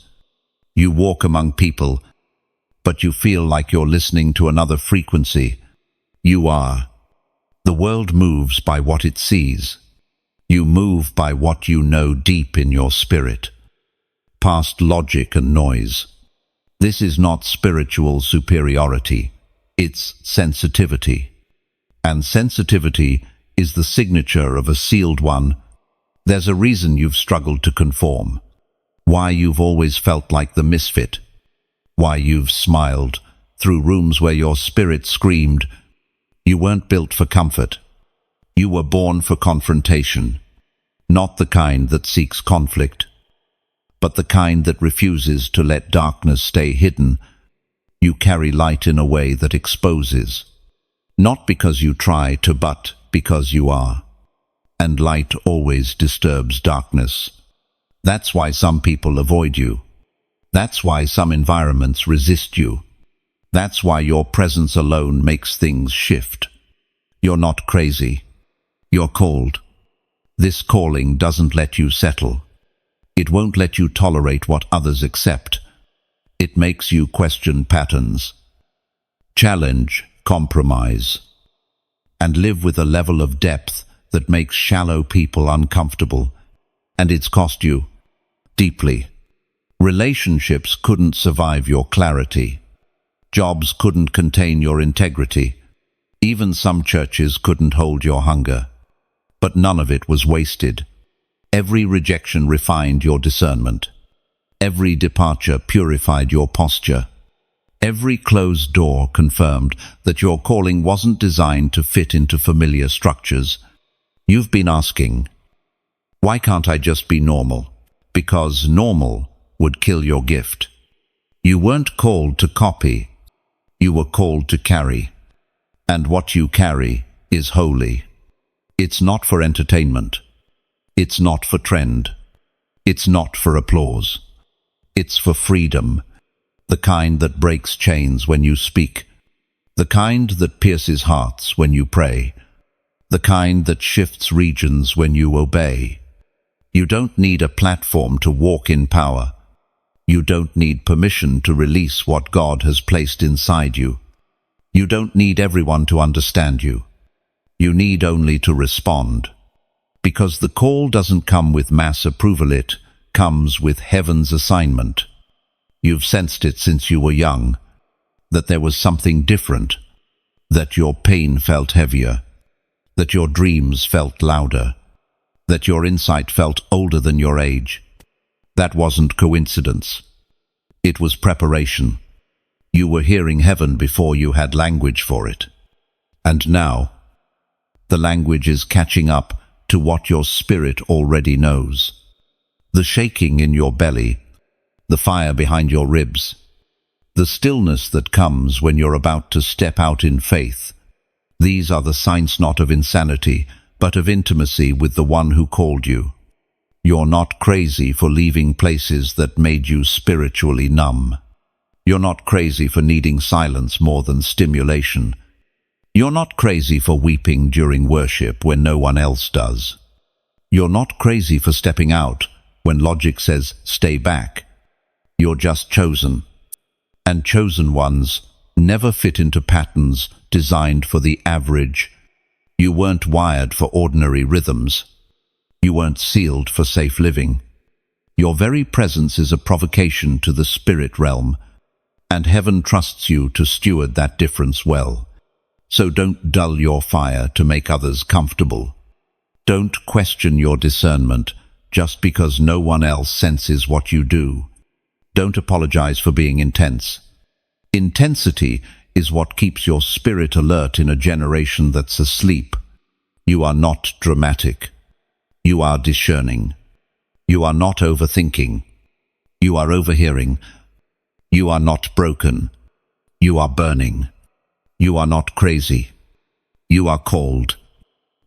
You walk among people, but you feel like you're listening to another frequency. You are. The world moves by what it sees. You move by what you know deep in your spirit, past logic and noise. This is not spiritual superiority. It's sensitivity. And sensitivity is the signature of a sealed one. There's a reason you've struggled to conform, why you've always felt like the misfit, why you've smiled through rooms where your spirit screamed. You weren't built for comfort. You were born for confrontation, not the kind that seeks conflict, but the kind that refuses to let darkness stay hidden. You carry light in a way that exposes, not because you try to, but because you are. And light always disturbs darkness. That's why some people avoid you. That's why some environments resist you. That's why your presence alone makes things shift. You're not crazy. You're called. This calling doesn't let you settle. It won't let you tolerate what others accept. It makes you question patterns, challenge, compromise, and live with a level of depth that makes shallow people uncomfortable. And it's cost you deeply. Relationships couldn't survive your clarity. Jobs couldn't contain your integrity. Even some churches couldn't hold your hunger. But none of it was wasted. Every rejection refined your discernment. Every departure purified your posture. Every closed door confirmed that your calling wasn't designed to fit into familiar structures. You've been asking, why can't I just be normal? Because normal would kill your gift. You weren't called to copy. You were called to carry. And what you carry is holy. It's not for entertainment. It's not for trend. It's not for applause. It's for freedom, the kind that breaks chains when you speak, the kind that pierces hearts when you pray, the kind that shifts regions when you obey. You don't need a platform to walk in power. You don't need permission to release what God has placed inside you. You don't need everyone to understand you. You need only to respond. Because the call doesn't come with mass approval, it comes with heaven's assignment. You've sensed it since you were young, that there was something different, that your pain felt heavier, that your dreams felt louder, that your insight felt older than your age. That wasn't coincidence. It was preparation. You were hearing heaven before you had language for it. And now, the language is catching up to what your spirit already knows. The shaking in your belly, the fire behind your ribs, the stillness that comes when you're about to step out in faith. These are the signs not of insanity, but of intimacy with the one who called you. You're not crazy for leaving places that made you spiritually numb. You're not crazy for needing silence more than stimulation. You're not crazy for weeping during worship when no one else does. You're not crazy for stepping out when logic says stay back. You're just chosen. And chosen ones never fit into patterns designed for the average. You weren't wired for ordinary rhythms. You weren't sealed for safe living. Your very presence is a provocation to the spirit realm, and heaven trusts you to steward that difference well. So don't dull your fire to make others comfortable. Don't question your discernment just because no one else senses what you do. Don't apologize for being intense. Intensity is what keeps your spirit alert in a generation that's asleep. You are not dramatic. You are discerning. You are not overthinking. You are overhearing. You are not broken. You are burning. You are not crazy. You are called.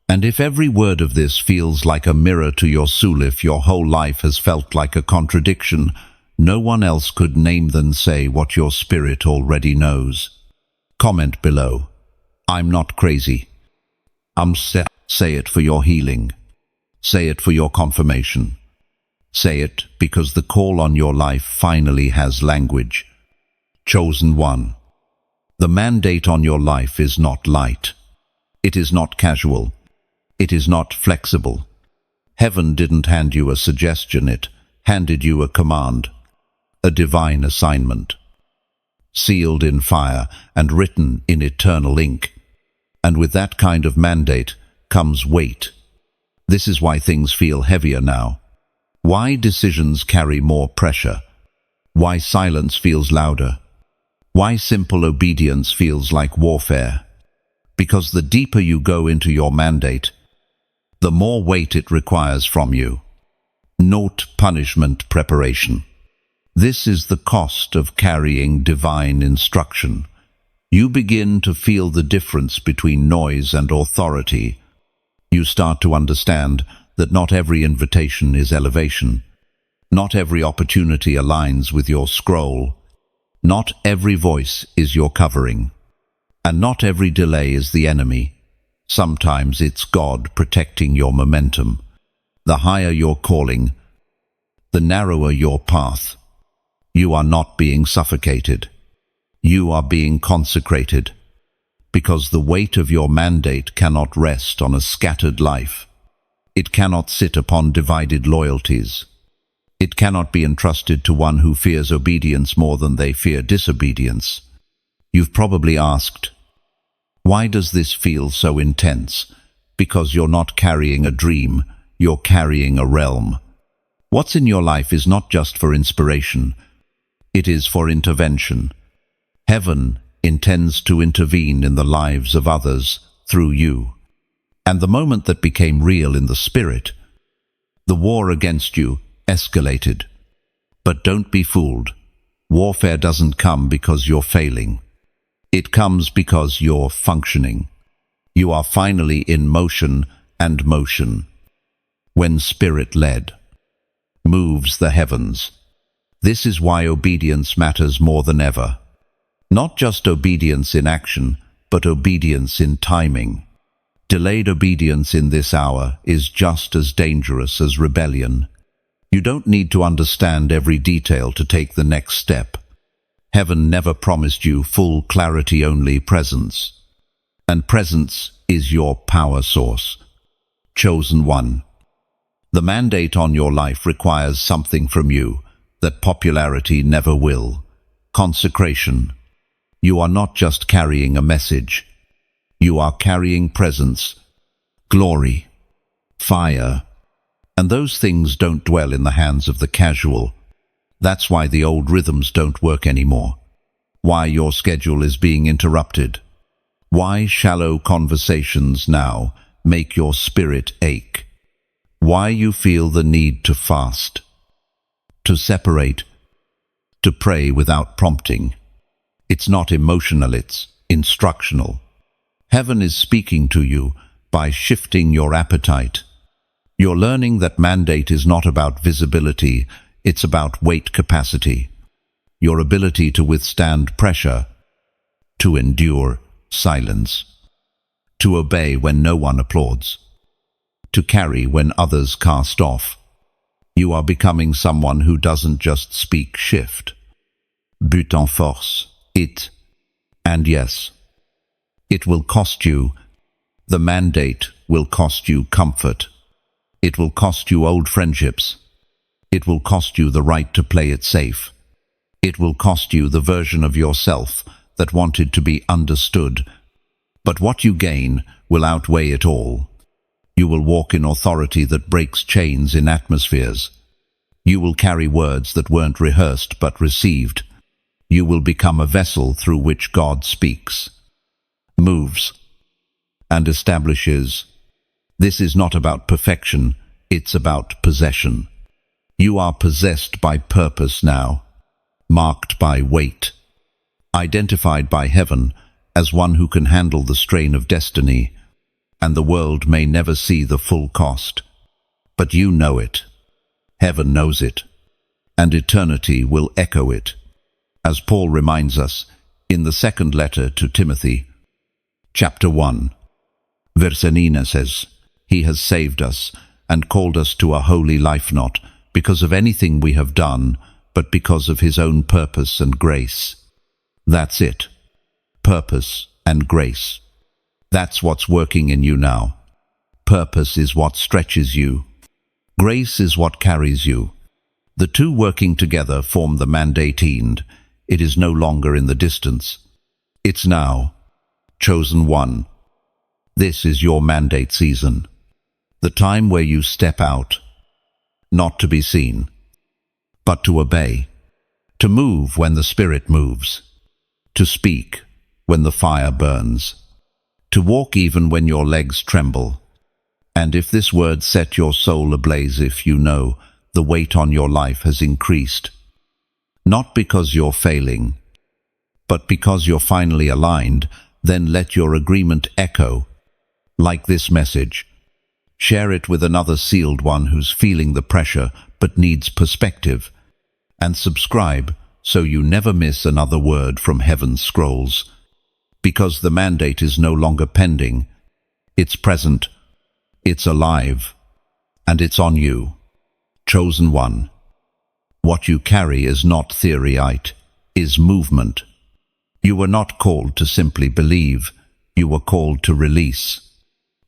And if every word of this feels like a mirror to your soul, if your whole life has felt like a contradiction, no one else could name than say what your spirit already knows. Comment below. I'm not crazy. Say it for your healing. Say it for your confirmation. Say it because the call on your life finally has language. Chosen one. The mandate on your life is not light. It is not casual. It is not flexible. Heaven didn't hand you a suggestion, it handed you a command, a divine assignment, sealed in fire and written in eternal ink. And with that kind of mandate comes weight. This is why things feel heavier now. Why decisions carry more pressure. Why silence feels louder. Why simple obedience feels like warfare. Because the deeper you go into your mandate, the more weight it requires from you. Note punishment preparation. This is the cost of carrying divine instruction. You begin to feel the difference between noise and authority. You start to understand that not every invitation is elevation. Not every opportunity aligns with your scroll. Not every voice is your covering. And not every delay is the enemy. Sometimes it's God protecting your momentum. The higher your calling, the narrower your path. You are not being suffocated. You are being consecrated. Because the weight of your mandate cannot rest on a scattered life. It cannot sit upon divided loyalties. It cannot be entrusted to one who fears obedience more than they fear disobedience. You've probably asked, why does this feel so intense? Because you're not carrying a dream, you're carrying a realm. What's in your life is not just for inspiration, it is for intervention. Heaven intends to intervene in the lives of others through you. And the moment that became real in the spirit, the war against you escalated. But don't be fooled. Warfare doesn't come because you're failing. It comes because you're functioning. You are finally in motion, and motion, when spirit-led, moves the heavens. This is why obedience matters more than ever. Not just obedience in action, but obedience in timing. Delayed obedience in this hour is just as dangerous as rebellion. You don't need to understand every detail to take the next step. Heaven never promised you full clarity, only presence. And presence is your power source. Chosen one. The mandate on your life requires something from you that popularity never will. Consecration. You are not just carrying a message. You are carrying presence, glory, fire. And those things don't dwell in the hands of the casual. That's why the old rhythms don't work anymore. Why your schedule is being interrupted. Why shallow conversations now make your spirit ache. Why you feel the need to fast, to separate, to pray without prompting. It's not emotional, it's instructional. Heaven is speaking to you by shifting your appetite. You're learning that mandate is not about visibility, it's about weight capacity. Your ability to withstand pressure, to endure silence, to obey when no one applauds, to carry when others cast off. You are becoming someone who doesn't just speak shift. But en force. And yes, it will cost you. The mandate will cost you comfort. It will cost you old friendships. It will cost you the right to play it safe. It will cost you the version of yourself that wanted to be understood. But what you gain will outweigh it all. You will walk in authority that breaks chains in atmospheres. You will carry words that weren't rehearsed but received. You will become a vessel through which God speaks, moves, and establishes. This is not about perfection, it's about possession. You are possessed by purpose now, marked by weight, identified by heaven as one who can handle the strain of destiny, and the world may never see the full cost. But you know it. Heaven knows it, and eternity will echo it. As Paul reminds us in the second letter to Timothy, chapter 1, verse 9 says, He has saved us and called us to a holy life, not because of anything we have done, but because of His own purpose and grace. That's it. Purpose and grace. That's what's working in you now. Purpose is what stretches you. Grace is what carries you. The two working together form the mandate, and it is no longer in the distance. It's now. Chosen one. This is your mandate season. The time where you step out, not to be seen, but to obey, to move when the Spirit moves, to speak when the fire burns, to walk even when your legs tremble. And if this word set your soul ablaze, if you know the weight on your life has increased, not because you're failing, but because you're finally aligned, then let your agreement echo like this message. Share it with another sealed one who's feeling the pressure but needs perspective, and subscribe so you never miss another word from heaven's scrolls. Because the mandate is no longer pending, it's present, it's alive, and it's on you. Chosen one. What you carry is not theory, it is movement. You were not called to simply believe, you were called to release.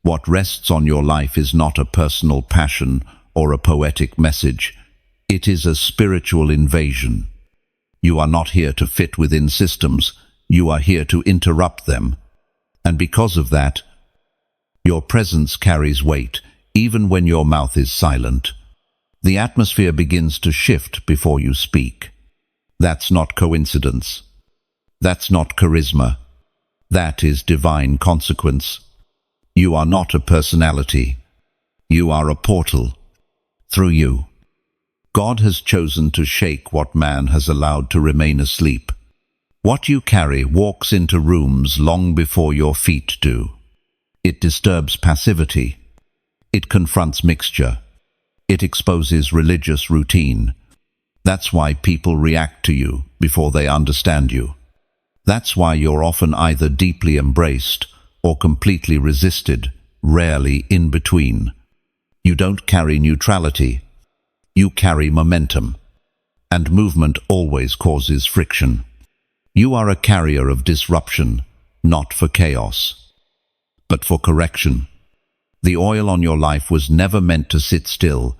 What rests on your life is not a personal passion or a poetic message. It is a spiritual invasion. You are not here to fit within systems. You are here to interrupt them. And because of that, your presence carries weight, even when your mouth is silent. The atmosphere begins to shift before you speak. That's not coincidence. That's not charisma. That is divine consequence. You are not a personality. You are a portal. Through you, God has chosen to shake what man has allowed to remain asleep. What you carry walks into rooms long before your feet do. It disturbs passivity. It confronts mixture. It exposes religious routine. That's why people react to you before they understand you. That's why you're often either deeply embraced or completely resisted, rarely in between. You don't carry neutrality. You carry momentum. And movement always causes friction. You are a carrier of disruption, not for chaos, but for correction. The oil on your life was never meant to sit still.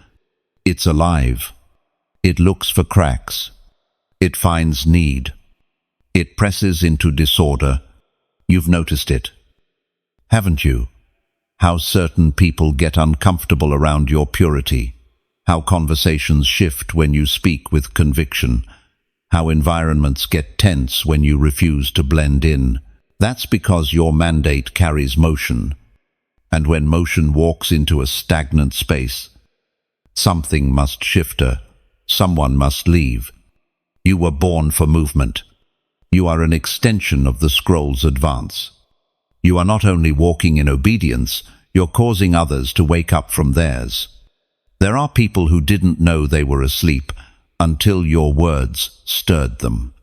It's alive. It looks for cracks. It finds need. It presses into disorder. You've noticed it, haven't you? How certain people get uncomfortable around your purity. How conversations shift when you speak with conviction. How environments get tense when you refuse to blend in. That's because your mandate carries motion. And when motion walks into a stagnant space, something must shift her. Someone must leave. You were born for movement. You are an extension of the scroll's advance. You are not only walking in obedience, you're causing others to wake up from theirs. There are people who didn't know they were asleep until your words stirred them.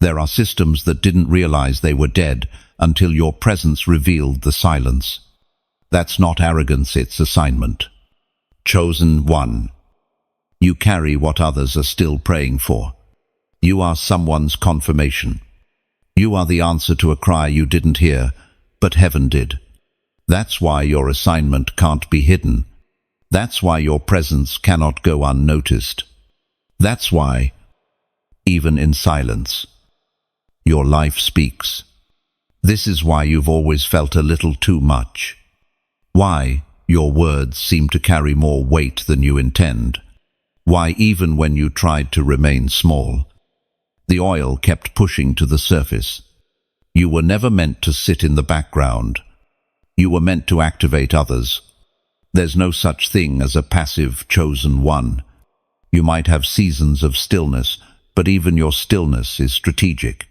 There are systems that didn't realize they were dead until your presence revealed the silence. That's not arrogance, it's assignment. Chosen one. You carry what others are still praying for. You are someone's confirmation. You are the answer to a cry you didn't hear, but heaven did. That's why your assignment can't be hidden. That's why your presence cannot go unnoticed. That's why, even in silence, your life speaks. This is why you've always felt a little too much. Why your words seem to carry more weight than you intend. Why even when you tried to remain small, the oil kept pushing to the surface. You were never meant to sit in the background. You were meant to activate others. There's no such thing as a passive chosen one. You might have seasons of stillness, but even your stillness is strategic.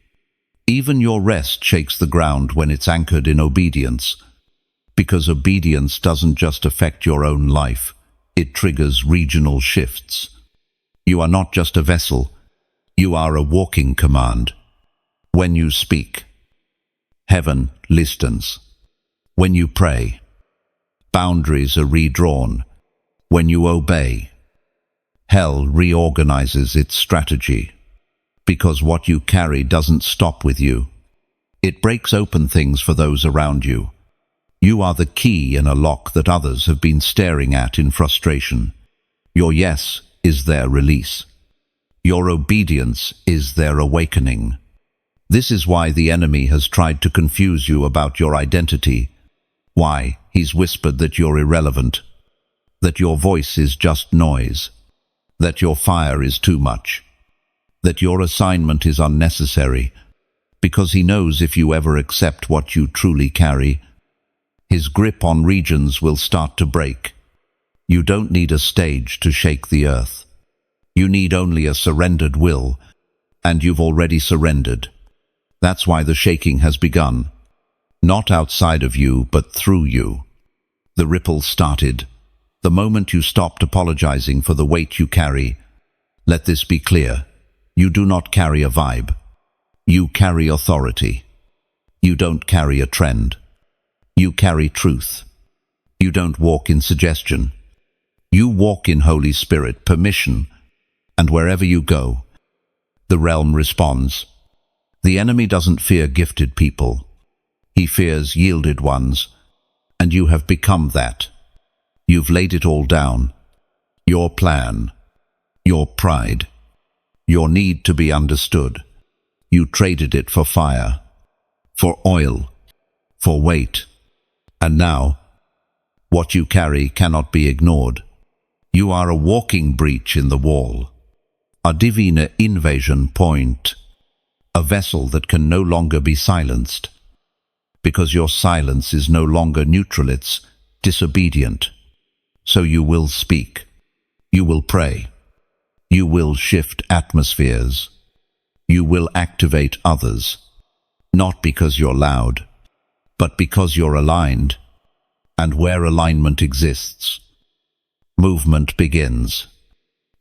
Even your rest shakes the ground when it's anchored in obedience. Because obedience doesn't just affect your own life, it triggers regional shifts. You are not just a vessel, you are a walking command. When you speak, heaven listens. When you pray, boundaries are redrawn. When you obey, hell reorganizes its strategy. Because what you carry doesn't stop with you. It breaks open things for those around you. You are the key in a lock that others have been staring at in frustration. Your yes is their release. Your obedience is their awakening. This is why the enemy has tried to confuse you about your identity. Why he's whispered that you're irrelevant, that your voice is just noise, that your fire is too much, that your assignment is unnecessary, because he knows if you ever accept what you truly carry, his grip on regions will start to break. You don't need a stage to shake the earth. You need only a surrendered will, and you've already surrendered. That's why the shaking has begun. Not outside of you, but through you. The ripple started. The moment you stopped apologizing for the weight you carry. Let this be clear. You do not carry a vibe. You carry authority. You don't carry a trend. You carry truth. You don't walk in suggestion. You walk in Holy Spirit permission, and wherever you go, the realm responds. The enemy doesn't fear gifted people. He fears yielded ones, and you have become that. You've laid it all down. Your plan, your pride, your need to be understood. You traded it for fire, for oil, for weight. And now, what you carry cannot be ignored. You are a walking breach in the wall, a divine invasion point, a vessel that can no longer be silenced, because your silence is no longer neutral, it's disobedient. So you will speak, you will pray, you will shift atmospheres, you will activate others, not because you're loud, but because you're aligned, and where alignment exists, movement begins.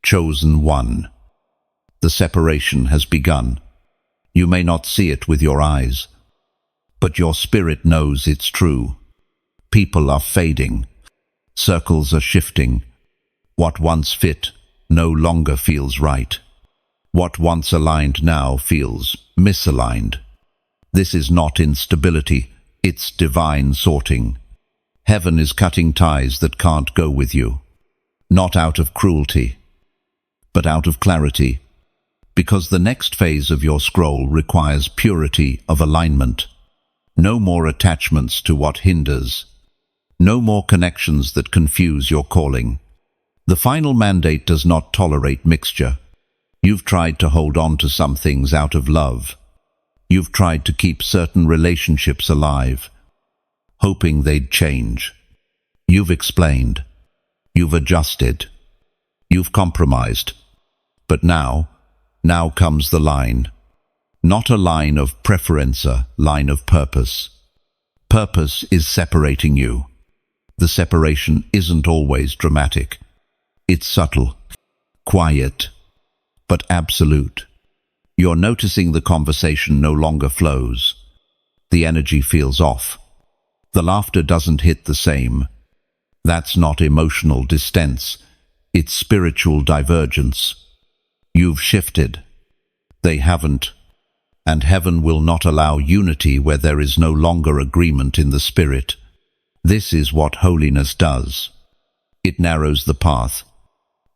Chosen one. The separation has begun. You may not see it with your eyes, but your spirit knows it's true. People are fading. Circles are shifting. What once fit no longer feels right. What once aligned now feels misaligned. This is not instability, it's divine sorting. Heaven is cutting ties that can't go with you. Not out of cruelty, but out of clarity. Because the next phase of your scroll requires purity of alignment. No more attachments to what hinders. No more connections that confuse your calling. The final mandate does not tolerate mixture. You've tried to hold on to some things out of love. You've tried to keep certain relationships alive, hoping they'd change. You've explained. You've adjusted. You've compromised. But now comes the line. Not a line of preference, a line of purpose. Purpose is separating you. The separation isn't always dramatic. It's subtle, quiet, but absolute. You're noticing the conversation no longer flows. The energy feels off. The laughter doesn't hit the same. That's not emotional distance. It's spiritual divergence. You've shifted. They haven't. And heaven will not allow unity where there is no longer agreement in the spirit. This is what holiness does. It narrows the path.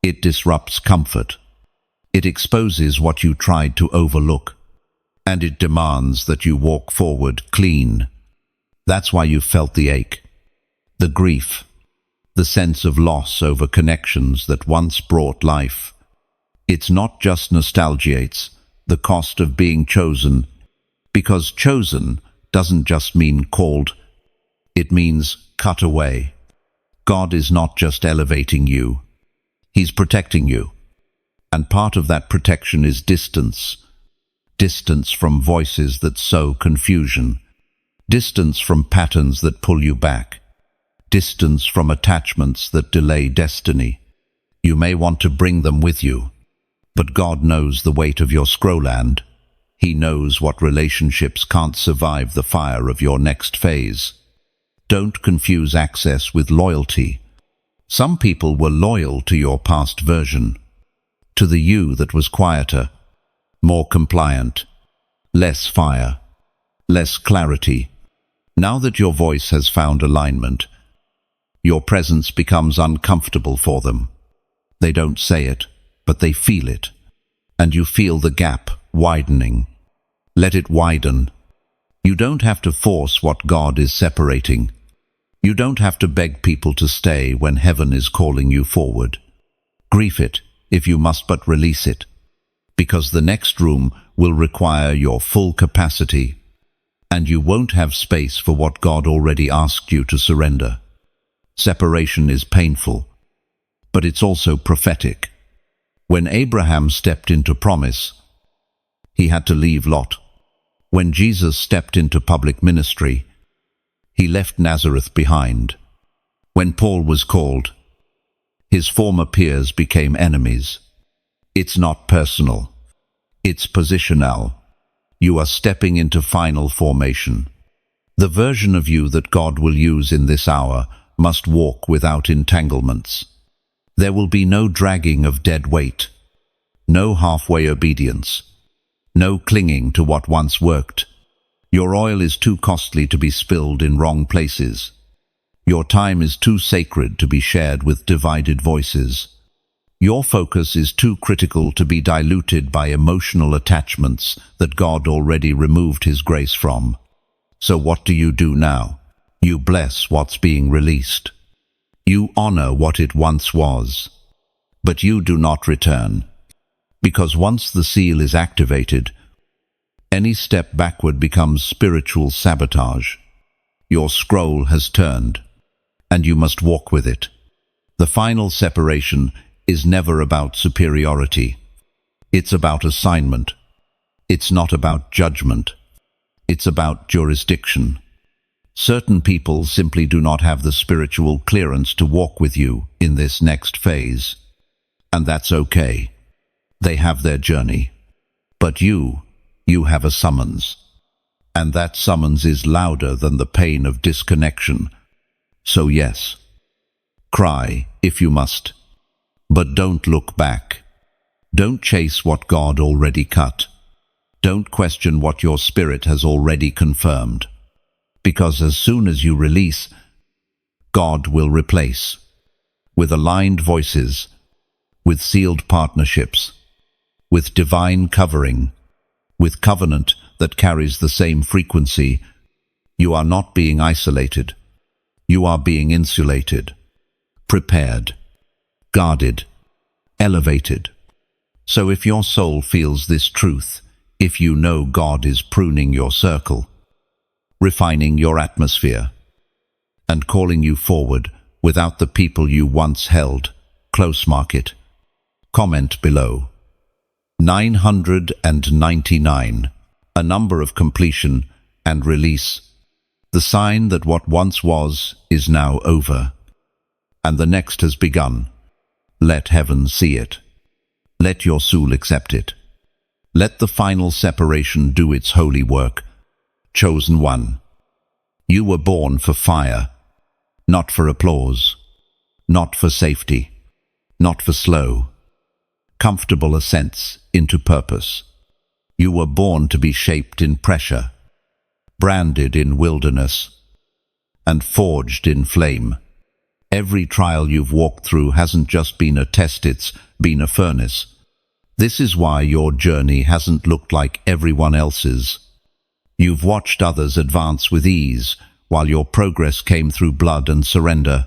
It disrupts comfort. It exposes what you tried to overlook. And it demands that you walk forward clean. That's why you felt the ache, the grief, the sense of loss over connections that once brought life. It's not just nostalgia, it's the cost of being chosen, because chosen doesn't just mean called, it means cut away. God is not just elevating you, He's protecting you. And part of that protection is distance. Distance from voices that sow confusion. Distance from patterns that pull you back. Distance from attachments that delay destiny. You may want to bring them with you, but God knows the weight of your scrolland. He knows what relationships can't survive the fire of your next phase. Don't confuse access with loyalty. Some people were loyal to your past version, to the you that was quieter, more compliant, less fire, less clarity. Now that your voice has found alignment, your presence becomes uncomfortable for them. They don't say it, but they feel it. And you feel the gap widening. Let it widen. You don't have to force what God is separating. You don't have to beg people to stay when heaven is calling you forward. Grieve it, if you must, but release it. Because the next room will require your full capacity, and you won't have space for what God already asked you to surrender. Separation is painful, but it's also prophetic. When Abraham stepped into promise, he had to leave Lot. When Jesus stepped into public ministry, he left Nazareth behind. When Paul was called, his former peers became enemies. It's not personal. It's positional. You are stepping into final formation. The version of you that God will use in this hour must walk without entanglements. There will be no dragging of dead weight, no halfway obedience, no clinging to what once worked. Your oil is too costly to be spilled in wrong places. Your time is too sacred to be shared with divided voices. Your focus is too critical to be diluted by emotional attachments that God already removed His grace from. So what do you do now? You bless what's being released. You honor what it once was. But you do not return. Because once the seal is activated, any step backward becomes spiritual sabotage. Your scroll has turned, and you must walk with it. The final separation is never about superiority. It's about assignment. It's not about judgment. It's about jurisdiction. Certain people simply do not have the spiritual clearance to walk with you in this next phase. And that's okay. They have their journey. But you have a summons. And that summons is louder than the pain of disconnection. So yes, cry if you must. But don't look back. Don't chase what God already cut. Don't question what your spirit has already confirmed. Because as soon as you release, God will replace. With aligned voices, with sealed partnerships, with divine covering, with covenant that carries the same frequency. You are not being isolated. You are being insulated, prepared, guarded, elevated. So if your soul feels this truth, if you know God is pruning your circle, refining your atmosphere, and calling you forward without the people you once held, close mark it. Comment below. 999, a number of completion and release, the sign that what once was is now over, and the next has begun. Let heaven see it. Let your soul accept it. Let the final separation do its holy work. Chosen one, you were born for fire, not for applause, not for safety, not for slow, comfortable ascents into purpose. You were born to be shaped in pressure, branded in wilderness, and forged in flame. Every trial you've walked through hasn't just been a test, it's been a furnace. This is why your journey hasn't looked like everyone else's. You've watched others advance with ease, while your progress came through blood and surrender.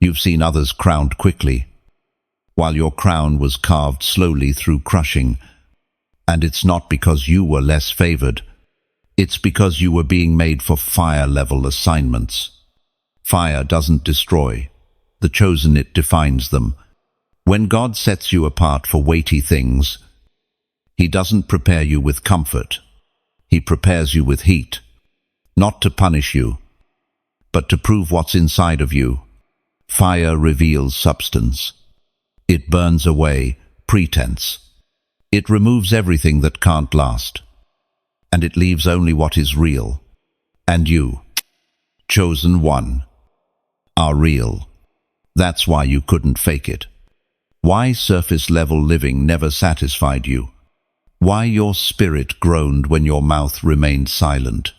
You've seen others crowned quickly, while your crown was carved slowly through crushing. And it's not because you were less favored. It's because you were being made for fire-level assignments. Fire doesn't destroy. The chosen, it defines them. When God sets you apart for weighty things, He doesn't prepare you with comfort. He prepares you with heat, not to punish you, but to prove what's inside of you. Fire reveals substance. It burns away pretense. It removes everything that can't last, and it leaves only what is real. And you, chosen one, are real. That's why you couldn't fake it. Why surface-level living never satisfied you. Why your spirit groaned when your mouth remained silent.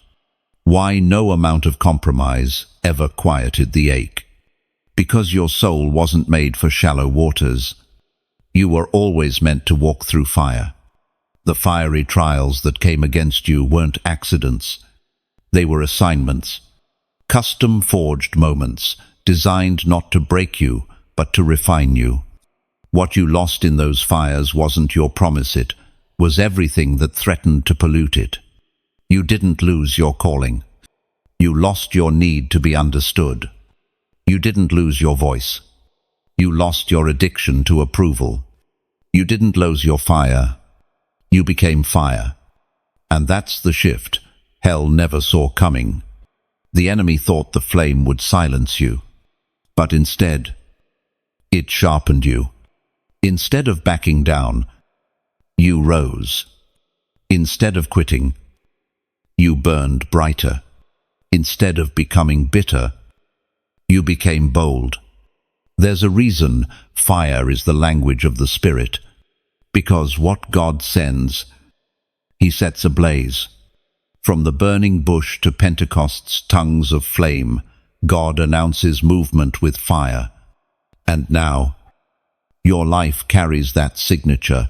Why no amount of compromise ever quieted the ache. Because your soul wasn't made for shallow waters. You were always meant to walk through fire. The fiery trials that came against you weren't accidents. They were assignments. Custom-forged moments, designed not to break you, but to refine you. What you lost in those fires wasn't your promise, it was everything that threatened to pollute it. You didn't lose your calling. You lost your need to be understood. You didn't lose your voice. You lost your addiction to approval. You didn't lose your fire. You became fire. And that's the shift hell never saw coming. The enemy thought the flame would silence you, but instead, it sharpened you. Instead of backing down, you rose. Instead of quitting, you burned brighter. Instead of becoming bitter, you became bold. There's a reason fire is the language of the Spirit, because what God sends, He sets ablaze. From the burning bush to Pentecost's tongues of flame, God announces movement with fire. And now, your life carries that signature.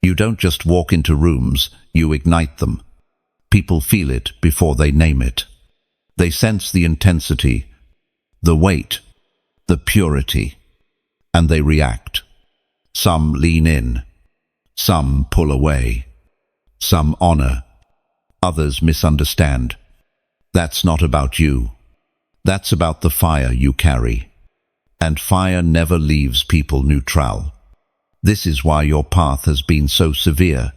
You don't just walk into rooms, you ignite them. People feel it before they name it. They sense the intensity, the weight, the purity, and they react. Some lean in, some pull away, some honor, others misunderstand. That's not about you. That's about the fire you carry. And fire never leaves people neutral. This is why your path has been so severe.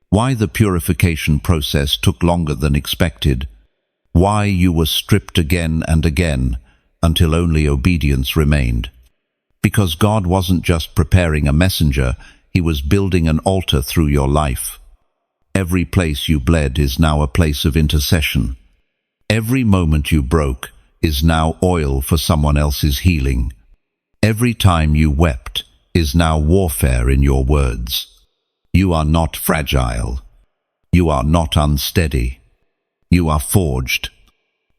Why the purification process took longer than expected. Why you were stripped again and again until only obedience remained. Because God wasn't just preparing a messenger, He was building an altar through your life. Every place you bled is now a place of intercession. Every moment you broke is now oil for someone else's healing. Every time you wept is now warfare in your words. You are not fragile. You are not unsteady. You are forged.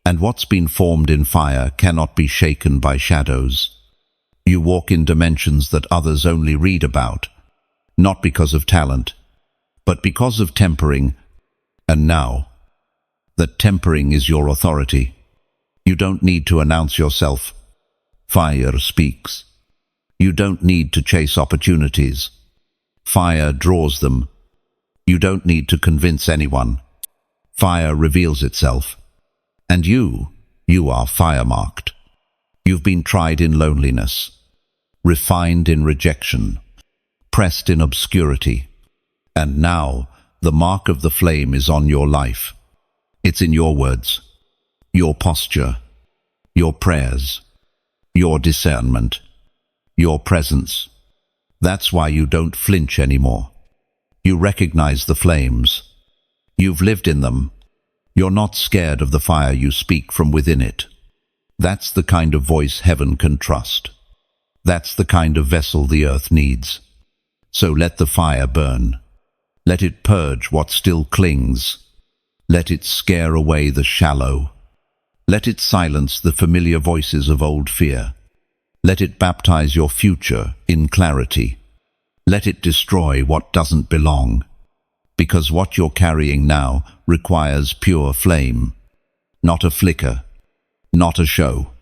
And what's been formed in fire cannot be shaken by shadows. You walk in dimensions that others only read about, not because of talent, but because of tempering. And now, that tempering is your authority. You don't need to announce yourself. Fire speaks. You don't need to chase opportunities. Fire draws them. You don't need to convince anyone. Fire reveals itself. And you are fire-marked. You've been tried in loneliness, refined in rejection, pressed in obscurity. And now, the mark of the flame is on your life. It's in your words, your posture, your prayers, your discernment, your presence. That's why you don't flinch anymore. You recognize the flames. You've lived in them. You're not scared of the fire you speak from within it. That's the kind of voice heaven can trust. That's the kind of vessel the earth needs. So let the fire burn. Let it purge what still clings. Let it scare away the shallow. Let it silence the familiar voices of old fear. Let it baptize your future in clarity. Let it destroy what doesn't belong. Because what you're carrying now requires pure flame. Not a flicker, not a show.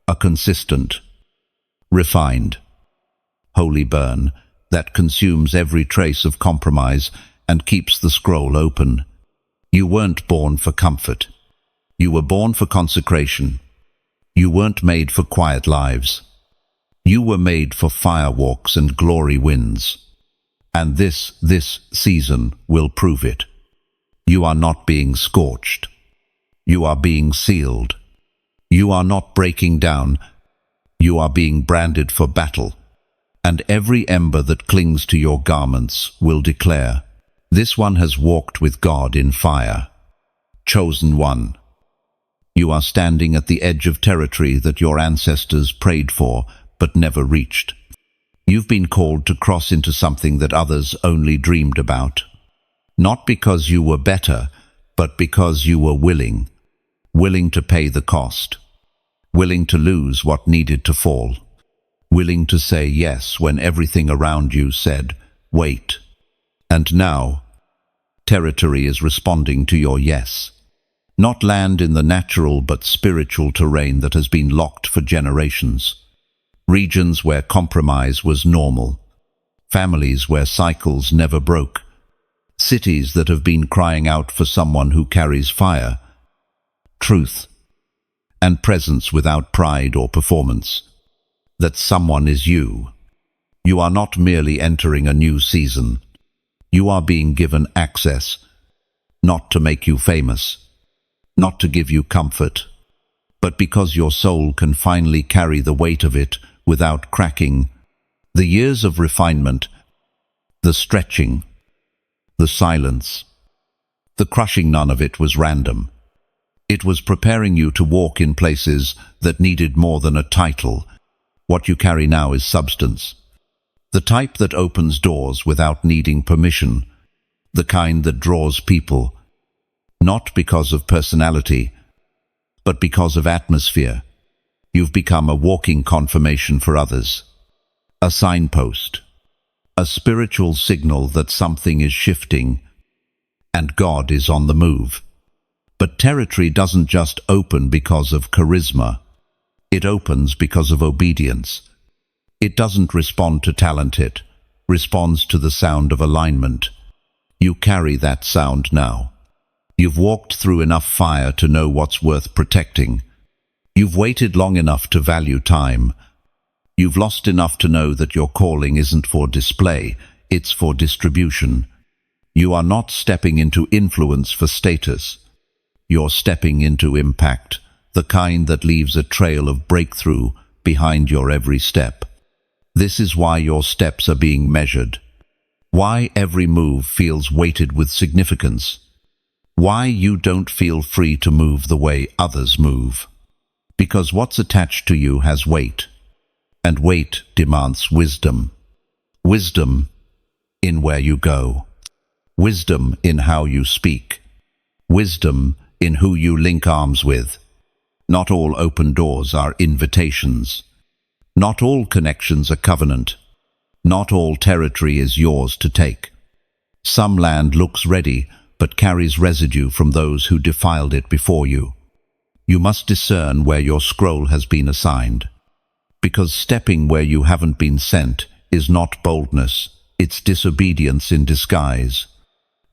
A consistent, refined, holy burn that consumes every trace of compromise and keeps the scroll open. You weren't born for comfort. You were born for consecration. You weren't made for quiet lives. You were made for firewalks and glory winds. And this season will prove it. You are not being scorched. You are being sealed. You are not breaking down. You are being branded for battle. And every ember that clings to your garments will declare, "This one has walked with God in fire." Chosen one. You are standing at the edge of territory that your ancestors prayed for but never reached. You've been called to cross into something that others only dreamed about. Not because you were better, but because you were willing. Willing to pay the cost. Willing to lose what needed to fall. Willing to say yes when everything around you said, wait. And now, territory is responding to your yes. Not land in the natural but spiritual terrain that has been locked for generations. Regions where compromise was normal. Families where cycles never broke. Cities that have been crying out for someone who carries fire, truth, and presence without pride or performance. That someone is you. You are not merely entering a new season. You are being given access, not to make you famous, not to give you comfort, but because your soul can finally carry the weight of it without cracking. The years of refinement, the stretching, the silence, the crushing, none of it was random. It was preparing you to walk in places that needed more than a title. What you carry now is substance. The type that opens doors without needing permission. The kind that draws people, not because of personality, but because of atmosphere. You've become a walking confirmation for others. A signpost. A spiritual signal that something is shifting and God is on the move. But territory doesn't just open because of charisma. It opens because of obedience. It doesn't respond to talent, it responds to the sound of alignment. You carry that sound now. You've walked through enough fire to know what's worth protecting. You've waited long enough to value time. You've lost enough to know that your calling isn't for display, it's for distribution. You are not stepping into influence for status. You're stepping into impact, the kind that leaves a trail of breakthrough behind your every step. This is why your steps are being measured. Why every move feels weighted with significance. Why you don't feel free to move the way others move. Because what's attached to you has weight. And weight demands wisdom. Wisdom in where you go. Wisdom in how you speak. Wisdom in who you link arms with. Not all open doors are invitations. Not all connections are covenant. Not all territory is yours to take. Some land looks ready, but carries residue from those who defiled it before you. You must discern where your scroll has been assigned. Because stepping where you haven't been sent is not boldness, it's disobedience in disguise.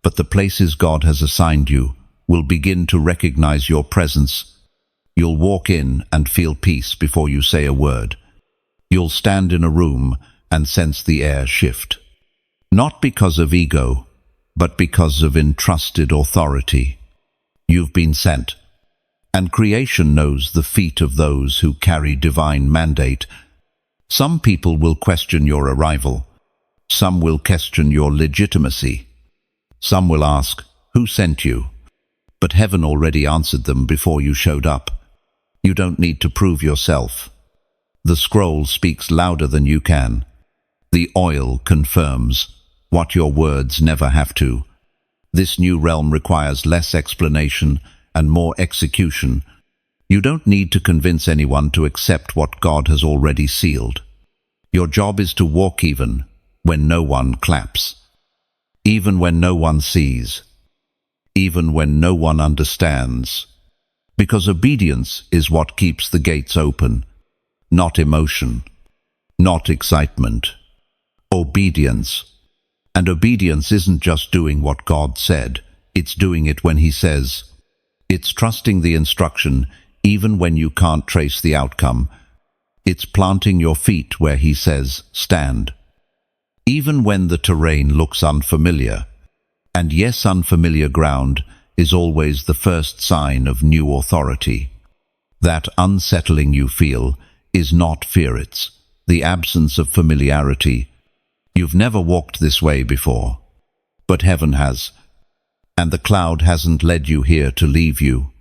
But the places God has assigned you will begin to recognize your presence. You'll walk in and feel peace before you say a word. You'll stand in a room and sense the air shift. Not because of ego, but because of entrusted authority. You've been sent. And creation knows the feet of those who carry divine mandate. Some people will question your arrival. Some will question your legitimacy. Some will ask, who sent you? But heaven already answered them before you showed up. You don't need to prove yourself. The scroll speaks louder than you can. The oil confirms what your words never have to. This new realm requires less explanation and more execution. You don't need to convince anyone to accept what God has already sealed. Your job is to walk even when no one claps, even when no one sees, even when no one understands. Because obedience is what keeps the gates open, not emotion, not excitement. Obedience. And obedience isn't just doing what God said, it's doing it when He says. It's trusting the instruction even when you can't trace the outcome. It's planting your feet where He says, stand. Even when the terrain looks unfamiliar. And yes, unfamiliar ground is always the first sign of new authority. That unsettling you feel is not fear, it's the absence of familiarity. You've never walked this way before, but heaven has, and the cloud hasn't led you here to leave you.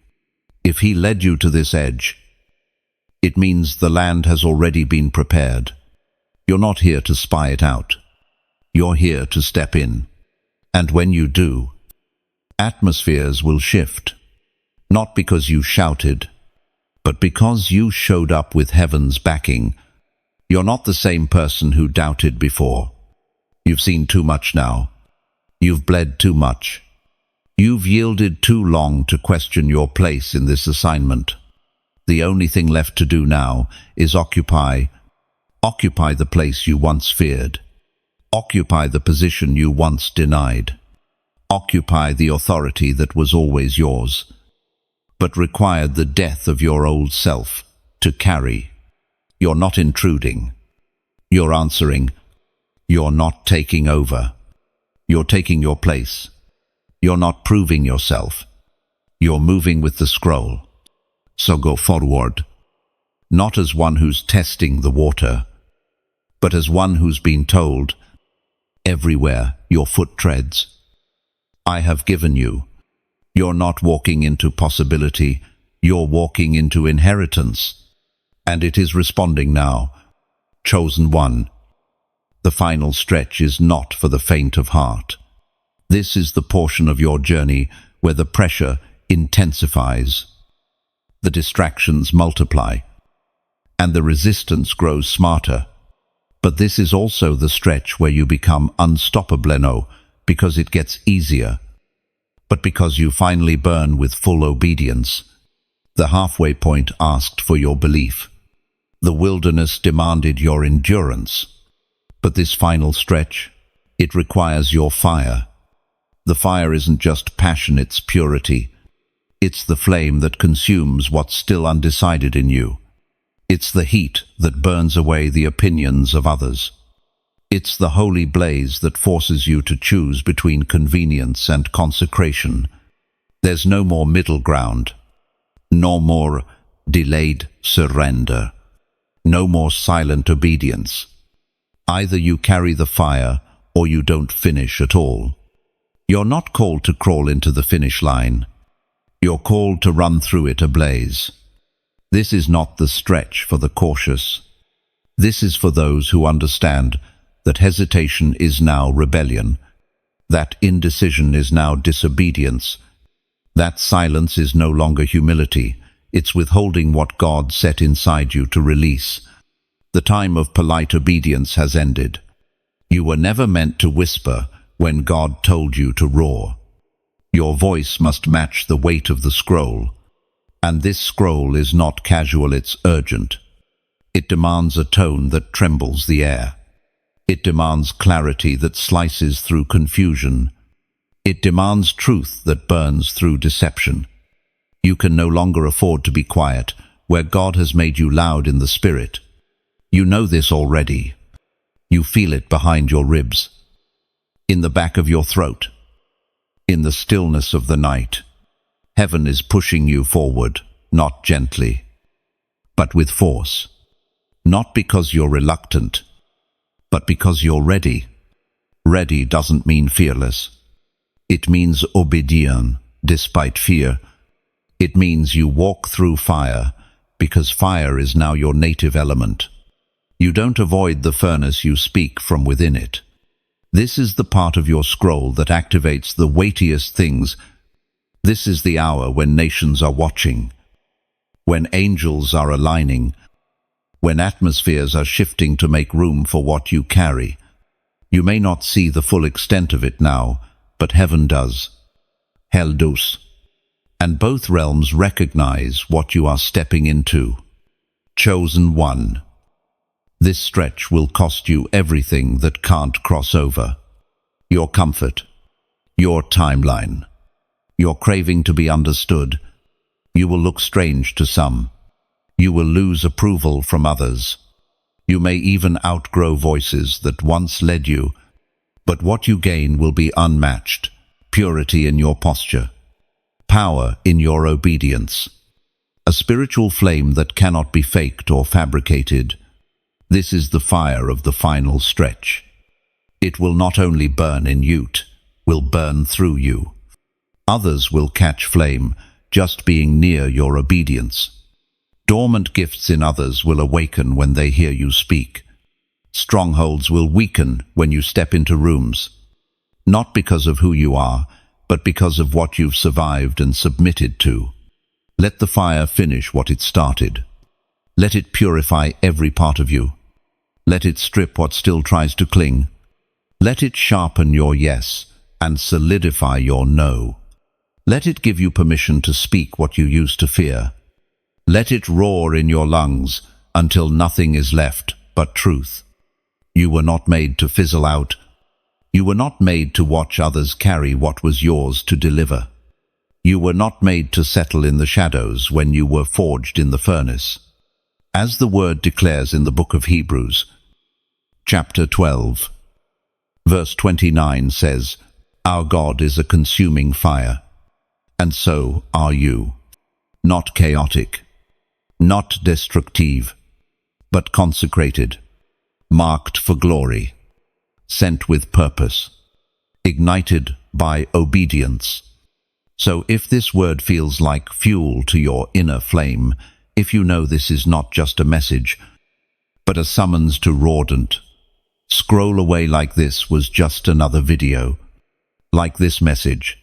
If He led you to this edge, it means the land has already been prepared. You're not here to spy it out. You're here to step in. And when you do, atmospheres will shift, not because you shouted, but because you showed up with heaven's backing. You're not the same person who doubted before. You've seen too much now. You've bled too much. You've yielded too long to question your place in this assignment. The only thing left to do now is occupy the place you once feared. Occupy the position you once denied. Occupy the authority that was always yours, but required the death of your old self to carry. You're not intruding. You're answering. You're not taking over. You're taking your place. You're not proving yourself. You're moving with the scroll. So go forward, not as one who's testing the water, but as one who's been told, everywhere your foot treads, I have given you. You're not walking into possibility, you're walking into inheritance. And it is responding now. Chosen one. The final stretch is not for the faint of heart. This is the portion of your journey where the pressure intensifies, the distractions multiply, and the resistance grows smarter. But this is also the stretch where you become unstoppable, no, because it gets easier, but because you finally burn with full obedience. The halfway point asked for your belief. The wilderness demanded your endurance. But this final stretch, it requires your fire. The fire isn't just passion, it's purity. It's the flame that consumes what's still undecided in you. It's the heat that burns away the opinions of others. It's the holy blaze that forces you to choose between convenience and consecration. There's no more middle ground. No more delayed surrender. No more silent obedience. Either you carry the fire or you don't finish at all. You're not called to crawl into the finish line. You're called to run through it ablaze. This is not the stretch for the cautious. This is for those who understand that hesitation is now rebellion, that indecision is now disobedience, that silence is no longer humility, it's withholding what God set inside you to release. The time of polite obedience has ended. You were never meant to whisper when God told you to roar. Your voice must match the weight of the scroll. And this scroll is not casual, it's urgent. It demands a tone that trembles the air. It demands clarity that slices through confusion. It demands truth that burns through deception. You can no longer afford to be quiet where God has made you loud in the spirit. You know this already. You feel it behind your ribs, in the back of your throat, in the stillness of the night. Heaven is pushing you forward, not gently, but with force. Not because you're reluctant, but because you're ready. Ready doesn't mean fearless. It means obedient, despite fear. It means you walk through fire, because fire is now your native element. You don't avoid the furnace, you speak from within it. This is the part of your scroll that activates the weightiest things. This is the hour when nations are watching, when angels are aligning, when atmospheres are shifting to make room for what you carry. You may not see the full extent of it now, but heaven does. Hell does. And both realms recognize what you are stepping into. Chosen one. This stretch will cost you everything that can't cross over. Your comfort, your timeline, your craving to be understood. You will look strange to some. You will lose approval from others. You may even outgrow voices that once led you, but what you gain will be unmatched. Purity in your posture, power in your obedience, a spiritual flame that cannot be faked or fabricated. This is the fire of the final stretch. It will not only burn in you, will burn through you. Others will catch flame just being near your obedience. Dormant gifts in others will awaken when they hear you speak. Strongholds will weaken when you step into rooms, not because of who you are, but because of what you've survived and submitted to. Let the fire finish what it started. Let it purify every part of you. Let it strip what still tries to cling. Let it sharpen your yes and solidify your no. Let it give you permission to speak what you used to fear. Let it roar in your lungs until nothing is left but truth. You were not made to fizzle out. You were not made to watch others carry what was yours to deliver. You were not made to settle in the shadows when you were forged in the furnace. As the word declares in the book of Hebrews, chapter 12, verse 29 says, "Our God is a consuming fire, and so are you. Not chaotic, not destructive, but consecrated, marked for glory, sent with purpose, ignited by obedience." So if this word feels like fuel to your inner flame, if you know this is not just a message, but a summons to raudent, scroll away like this was just another video. Like this message,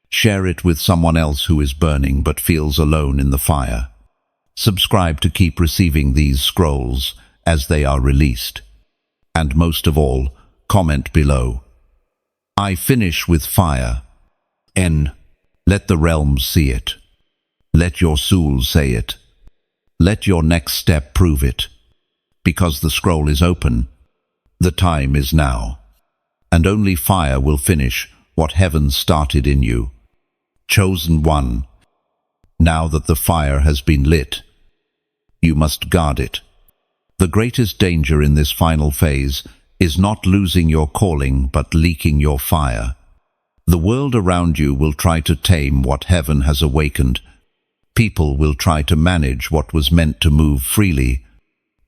share it with someone else who is burning but feels alone in the fire. Subscribe to keep receiving these scrolls as they are released. And most of all, comment below. I finish with fire. Let the realms see it. Let your soul say it. Let your next step prove it. Because the scroll is open, the time is now. And only fire will finish what heaven started in you. Chosen one, now that the fire has been lit, you must guard it. The greatest danger in this final phase is not losing your calling but leaking your fire. The world around you will try to tame what heaven has awakened. People will try to manage what was meant to move freely.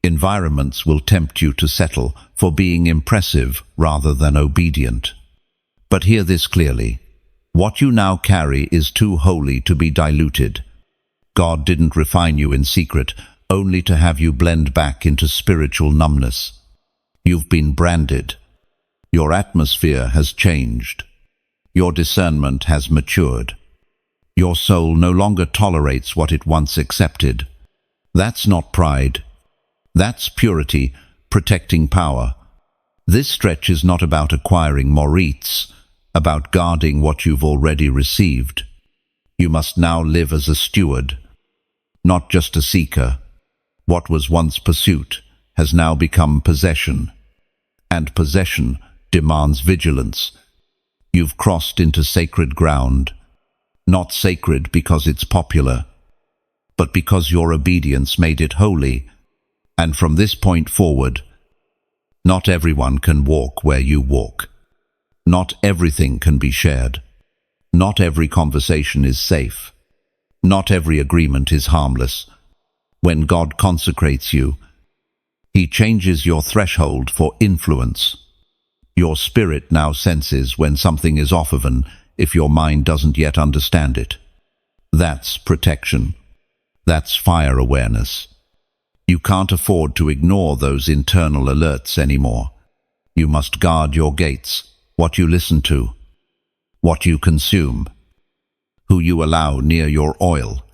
Environments will tempt you to settle for being impressive rather than obedient. But hear this clearly. What you now carry is too holy to be diluted. God didn't refine you in secret, only to have you blend back into spiritual numbness. You've been branded. Your atmosphere has changed. Your discernment has matured. Your soul no longer tolerates what it once accepted. That's not pride. That's purity, protecting power. This stretch is not about acquiring more, it's about guarding what you've already received. You must now live as a steward, not just a seeker. What was once pursuit has now become possession, and possession demands vigilance. You've crossed into sacred ground, not sacred because it's popular, but because your obedience made it holy. And from this point forward, not everyone can walk where you walk. Not everything can be shared. Not every conversation is safe. Not every agreement is harmless. When God consecrates you, He changes your threshold for influence. Your spirit now senses when something is off, even if your mind doesn't yet understand it. That's protection. That's fire awareness. You can't afford to ignore those internal alerts anymore. You must guard your gates, what you listen to, what you consume, who you allow near your oil,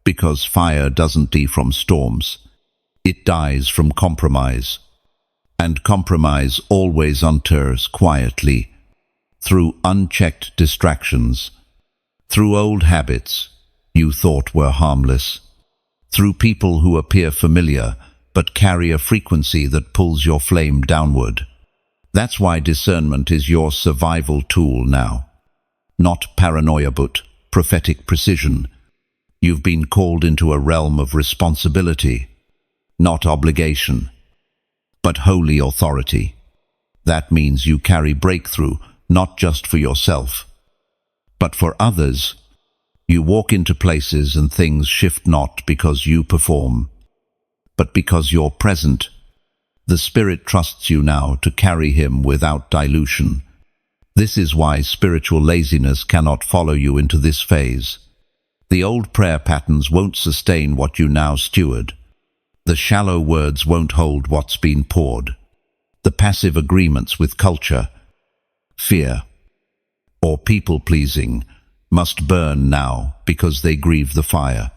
because fire doesn't die from storms. It dies from compromise, and compromise always unters quietly, through unchecked distractions, through old habits you thought were harmless, through people who appear familiar but carry a frequency that pulls your flame downward. That's why discernment is your survival tool now. Not paranoia but prophetic precision. You've been called into a realm of responsibility, not obligation, but holy authority. That means you carry breakthrough not just for yourself, but for others. You walk into places and things shift not because you perform, but because you're present. The Spirit trusts you now to carry Him without dilution. This is why spiritual laziness cannot follow you into this phase. The old prayer patterns won't sustain what you now steward. The shallow words won't hold what's been poured. The passive agreements with culture, fear, or people-pleasing must burn now because they grieve the fire.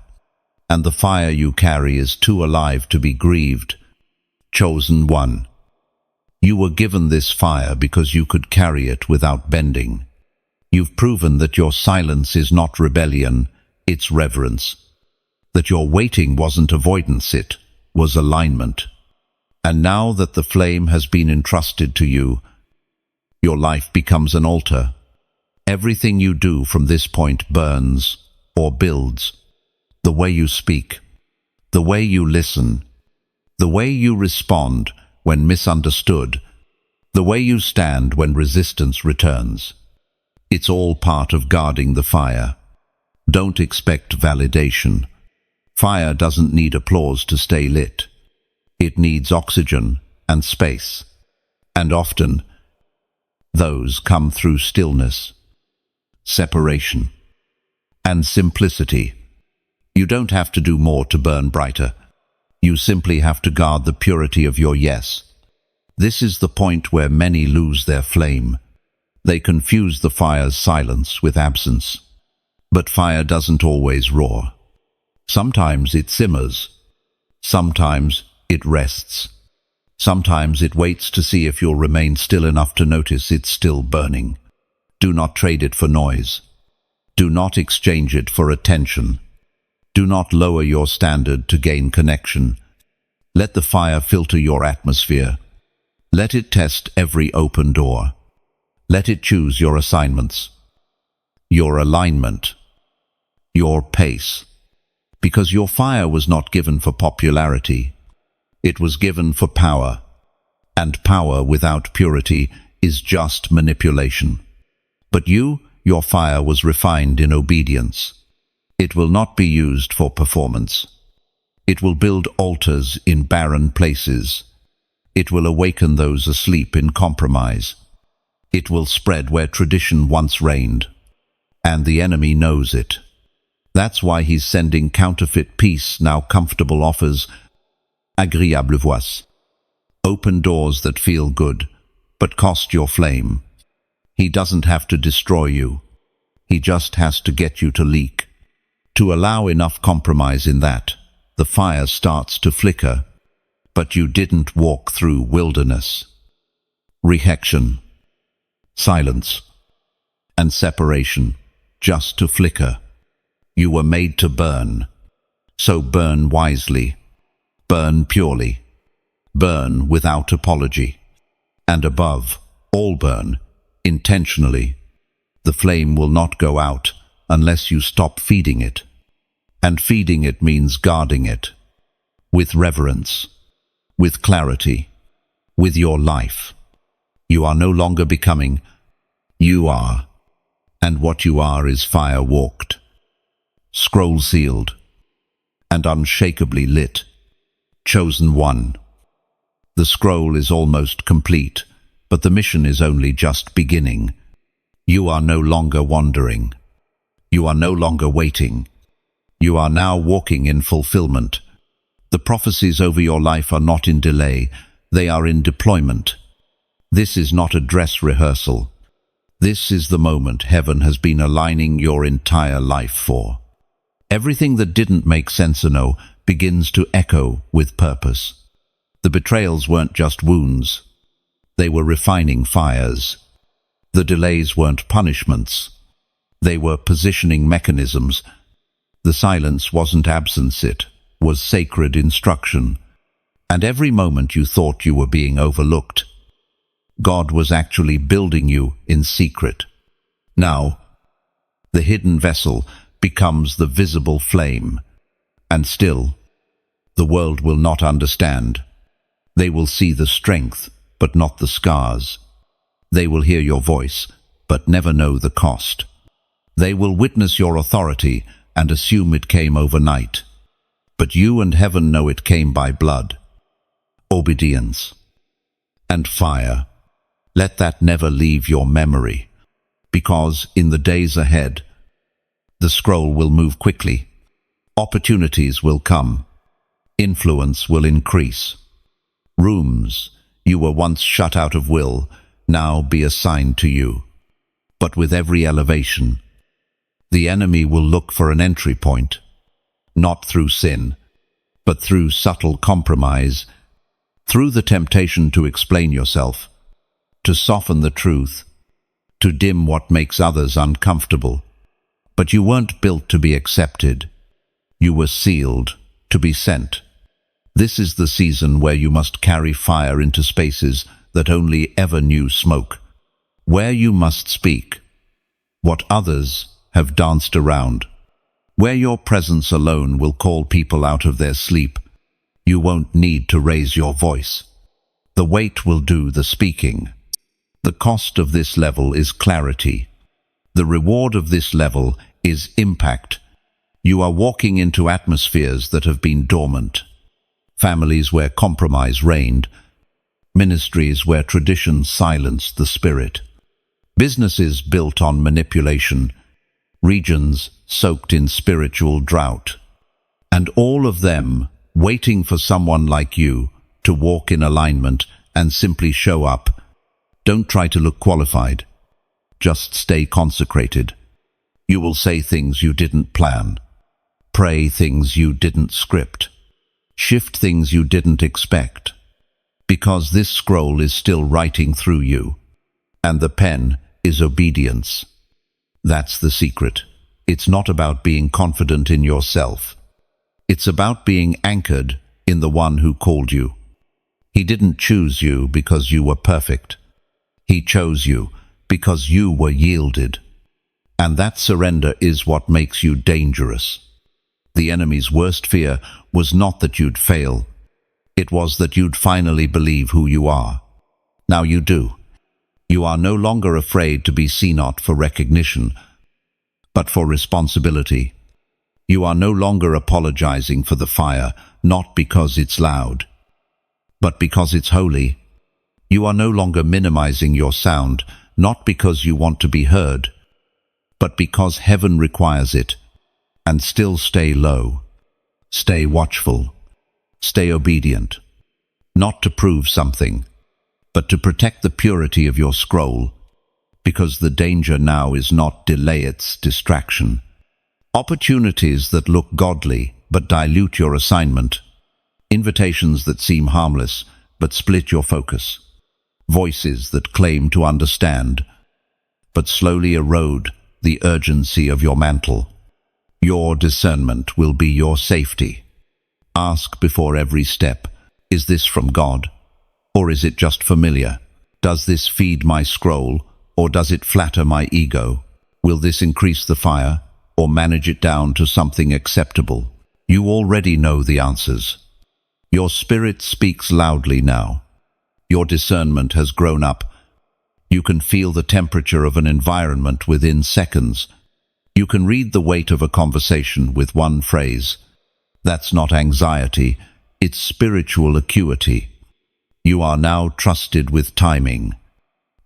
And the fire you carry is too alive to be grieved. Chosen one. You were given this fire because you could carry it without bending. You've proven that your silence is not rebellion, it's reverence. That your waiting wasn't avoidance, it was alignment. And now that the flame has been entrusted to you, your life becomes an altar. Everything you do from this point burns or builds. The way you speak, the way you listen, the way you respond when misunderstood, the way you stand when resistance returns. It's all part of guarding the fire. Don't expect validation. Fire doesn't need applause to stay lit. It needs oxygen and space. And often, those come through stillness, separation, and simplicity. You don't have to do more to burn brighter. You simply have to guard the purity of your yes. This is the point where many lose their flame. They confuse the fire's silence with absence. But fire doesn't always roar. Sometimes it simmers. Sometimes it rests. Sometimes it waits to see if you'll remain still enough to notice it's still burning. Do not trade it for noise. Do not exchange it for attention. Do not lower your standard to gain connection. Let the fire filter your atmosphere. Let it test every open door. Let it choose your assignments, your alignment, your pace. Because your fire was not given for popularity. It was given for power. And power without purity is just manipulation. But your fire was refined in obedience. It will not be used for performance. It will build altars in barren places. It will awaken those asleep in compromise. It will spread where tradition once reigned. And the enemy knows it. That's why he's sending counterfeit peace, now comfortable offers, agréable voix. Open doors that feel good, but cost your flame. He doesn't have to destroy you. He just has to get you to leak. To allow enough compromise in that, the fire starts to flicker. But you didn't walk through wilderness, rejection, silence, and separation just to flicker. You were made to burn. So burn wisely. Burn purely. Burn without apology. And above all, burn intentionally. The flame will not go out unless you stop feeding it. And feeding it means guarding it. With reverence. With clarity. With your life. You are no longer becoming. You are. And what you are is fire walked. Scroll sealed. And unshakably lit. Chosen one. The scroll is almost complete, but the mission is only just beginning. You are no longer wandering. You are no longer waiting. You are now walking in fulfillment. The prophecies over your life are not in delay, they are in deployment. This is not a dress rehearsal. This is the moment heaven has been aligning your entire life for. Everything that didn't make sense begins to echo with purpose. The betrayals weren't just wounds. They were refining fires. The delays weren't punishments. They were positioning mechanisms. The silence wasn't absence, it was sacred instruction. And every moment you thought you were being overlooked, God was actually building you in secret. Now, the hidden vessel becomes the visible flame. And still, the world will not understand. They will see the strength, but not the scars. They will hear your voice, but never know the cost. They will witness your authority and assume it came overnight. But you and heaven know it came by blood, obedience, and fire. Let that never leave your memory, because in the days ahead, the scroll will move quickly. Opportunities will come. Influence will increase. Rooms you were once shut out of will now be assigned to you. But with every elevation, the enemy will look for an entry point, not through sin, but through subtle compromise, through the temptation to explain yourself, to soften the truth, to dim what makes others uncomfortable. But you weren't built to be accepted. You were sealed to be sent. This is the season where you must carry fire into spaces that only ever knew smoke, where you must speak what others have danced around, where your presence alone will call people out of their sleep. You won't need to raise your voice. The weight will do the speaking. The cost of this level is clarity. The reward of this level is impact. You are walking into atmospheres that have been dormant. Families where compromise reigned. Ministries where tradition silenced the spirit. Businesses built on manipulation. Regions soaked in spiritual drought. And all of them waiting for someone like you to walk in alignment and simply show up. Don't try to look qualified. Just stay consecrated. You will say things you didn't plan. Pray things you didn't script. Shift things you didn't expect. Because this scroll is still writing through you. And the pen is obedience. That's the secret. It's not about being confident in yourself. It's about being anchored in the one who called you. He didn't choose you because you were perfect. He chose you because you were yielded. And that surrender is what makes you dangerous. The enemy's worst fear was not that you'd fail. It was that you'd finally believe who you are. Now you do. You are no longer afraid to be seen not for recognition, but for responsibility. You are no longer apologizing for the fire, not because it's loud, but because it's holy. You are no longer minimizing your sound, not because you want to be heard, but because heaven requires it. And still stay low. Stay watchful. Stay obedient. Not to prove something, but to protect the purity of your scroll, because the danger now is not delay, it's distraction. Opportunities that look godly but dilute your assignment. Invitations that seem harmless but split your focus. Voices that claim to understand but slowly erode the urgency of your mantle. Your discernment will be your safety. Ask before every step, is this from God? Or is it just familiar? Does this feed my scroll, or does it flatter my ego? Will this increase the fire, or manage it down to something acceptable? You already know the answers. Your spirit speaks loudly now. Your discernment has grown up. You can feel the temperature of an environment within seconds. You can read the weight of a conversation with one phrase. That's not anxiety, it's spiritual acuity. You are now trusted with timing.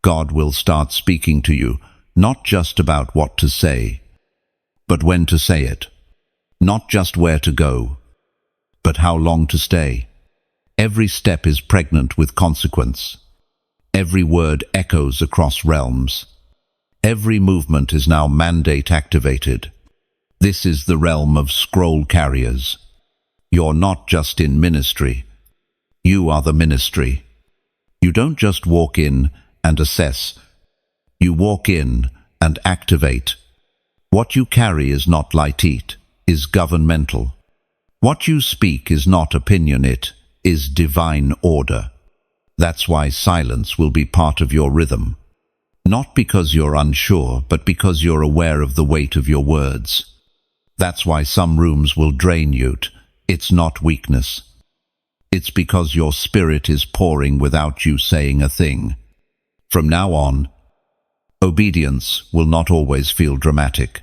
God will start speaking to you, not just about what to say, but when to say it. Not just where to go, but how long to stay? Every step is pregnant with consequence. Every word echoes across realms. Every movement is now mandate activated. This is the realm of scroll carriers. You're not just in ministry. You are the ministry. You don't just walk in and assess. You walk in and activate. What you carry is not light, it is governmental. What you speak is not opinion, it is divine order. That's why silence will be part of your rhythm. Not because you're unsure, but because you're aware of the weight of your words. That's why some rooms will drain you. It's not weakness. It's because your spirit is pouring without you saying a thing. From now on, obedience will not always feel dramatic.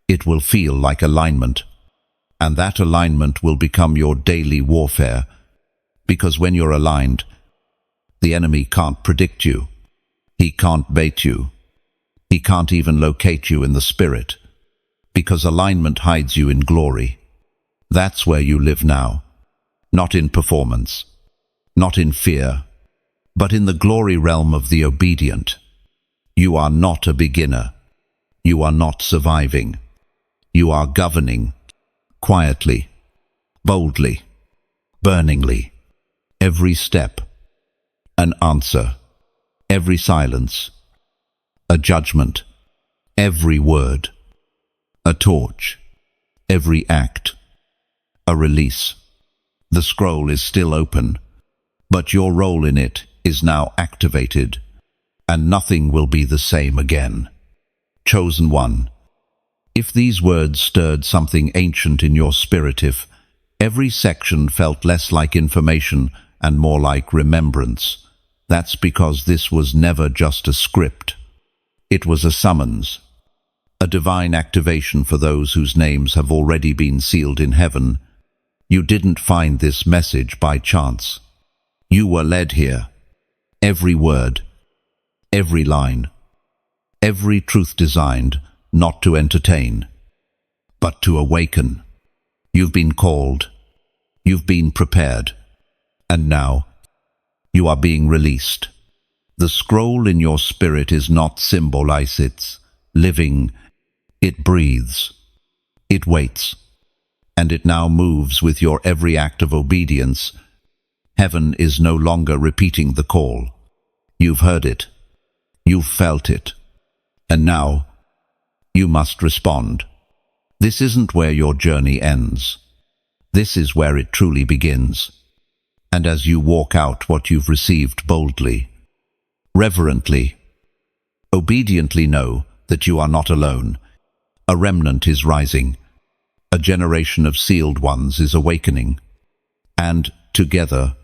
It will feel like alignment. And that alignment will become your daily warfare. Because when you're aligned, the enemy can't predict you. He can't bait you. He can't even locate you in the spirit. Because alignment hides you in glory. That's where you live now. Not in performance. Not in fear. But in the glory realm of the obedient. You are not a beginner. You are not surviving. You are governing. Quietly. Boldly. Burningly. Every step. An answer. Every silence. A judgment. Every word. A torch. Every act. A release. The scroll is still open, but your role in it is now activated, and nothing will be the same again. Chosen one. If these words stirred something ancient in your spirit, if every section felt less like information and more like remembrance, that's because this was never just a script. It was a summons, a divine activation for those whose names have already been sealed in heaven. You didn't find this message by chance. You were led here. Every word, every line, every truth designed not to entertain, but to awaken. You've been called. You've been prepared. And now, you are being released. The scroll in your spirit is not symbolized, it's living. It breathes. It waits. And it now moves with your every act of obedience. Heaven is no longer repeating the call. You've heard it. You've felt it. And now, you must respond. This isn't where your journey ends. This is where it truly begins. And as you walk out what you've received boldly, reverently, obediently know that you are not alone. A remnant is rising. A generation of sealed ones is awakening. And together,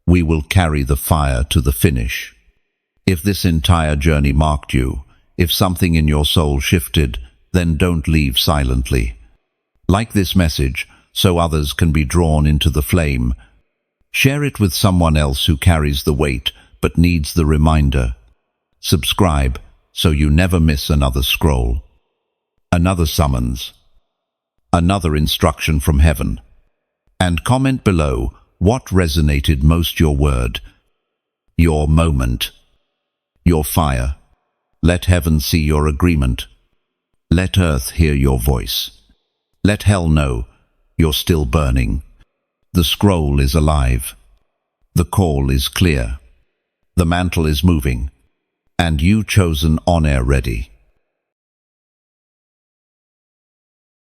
we will carry the fire to the finish. If this entire journey marked you, if something in your soul shifted, then don't leave silently. Like this message, so others can be drawn into the flame. Share it with someone else who carries the weight but needs the reminder. Subscribe so you never miss another scroll, another summons, another instruction from heaven. And comment below what resonated most: your word, your moment, your fire. Let heaven see your agreement. Let earth hear your voice. Let hell know you're still burning. The scroll is alive. The call is clear. The mantle is moving. And you chosen on air ready.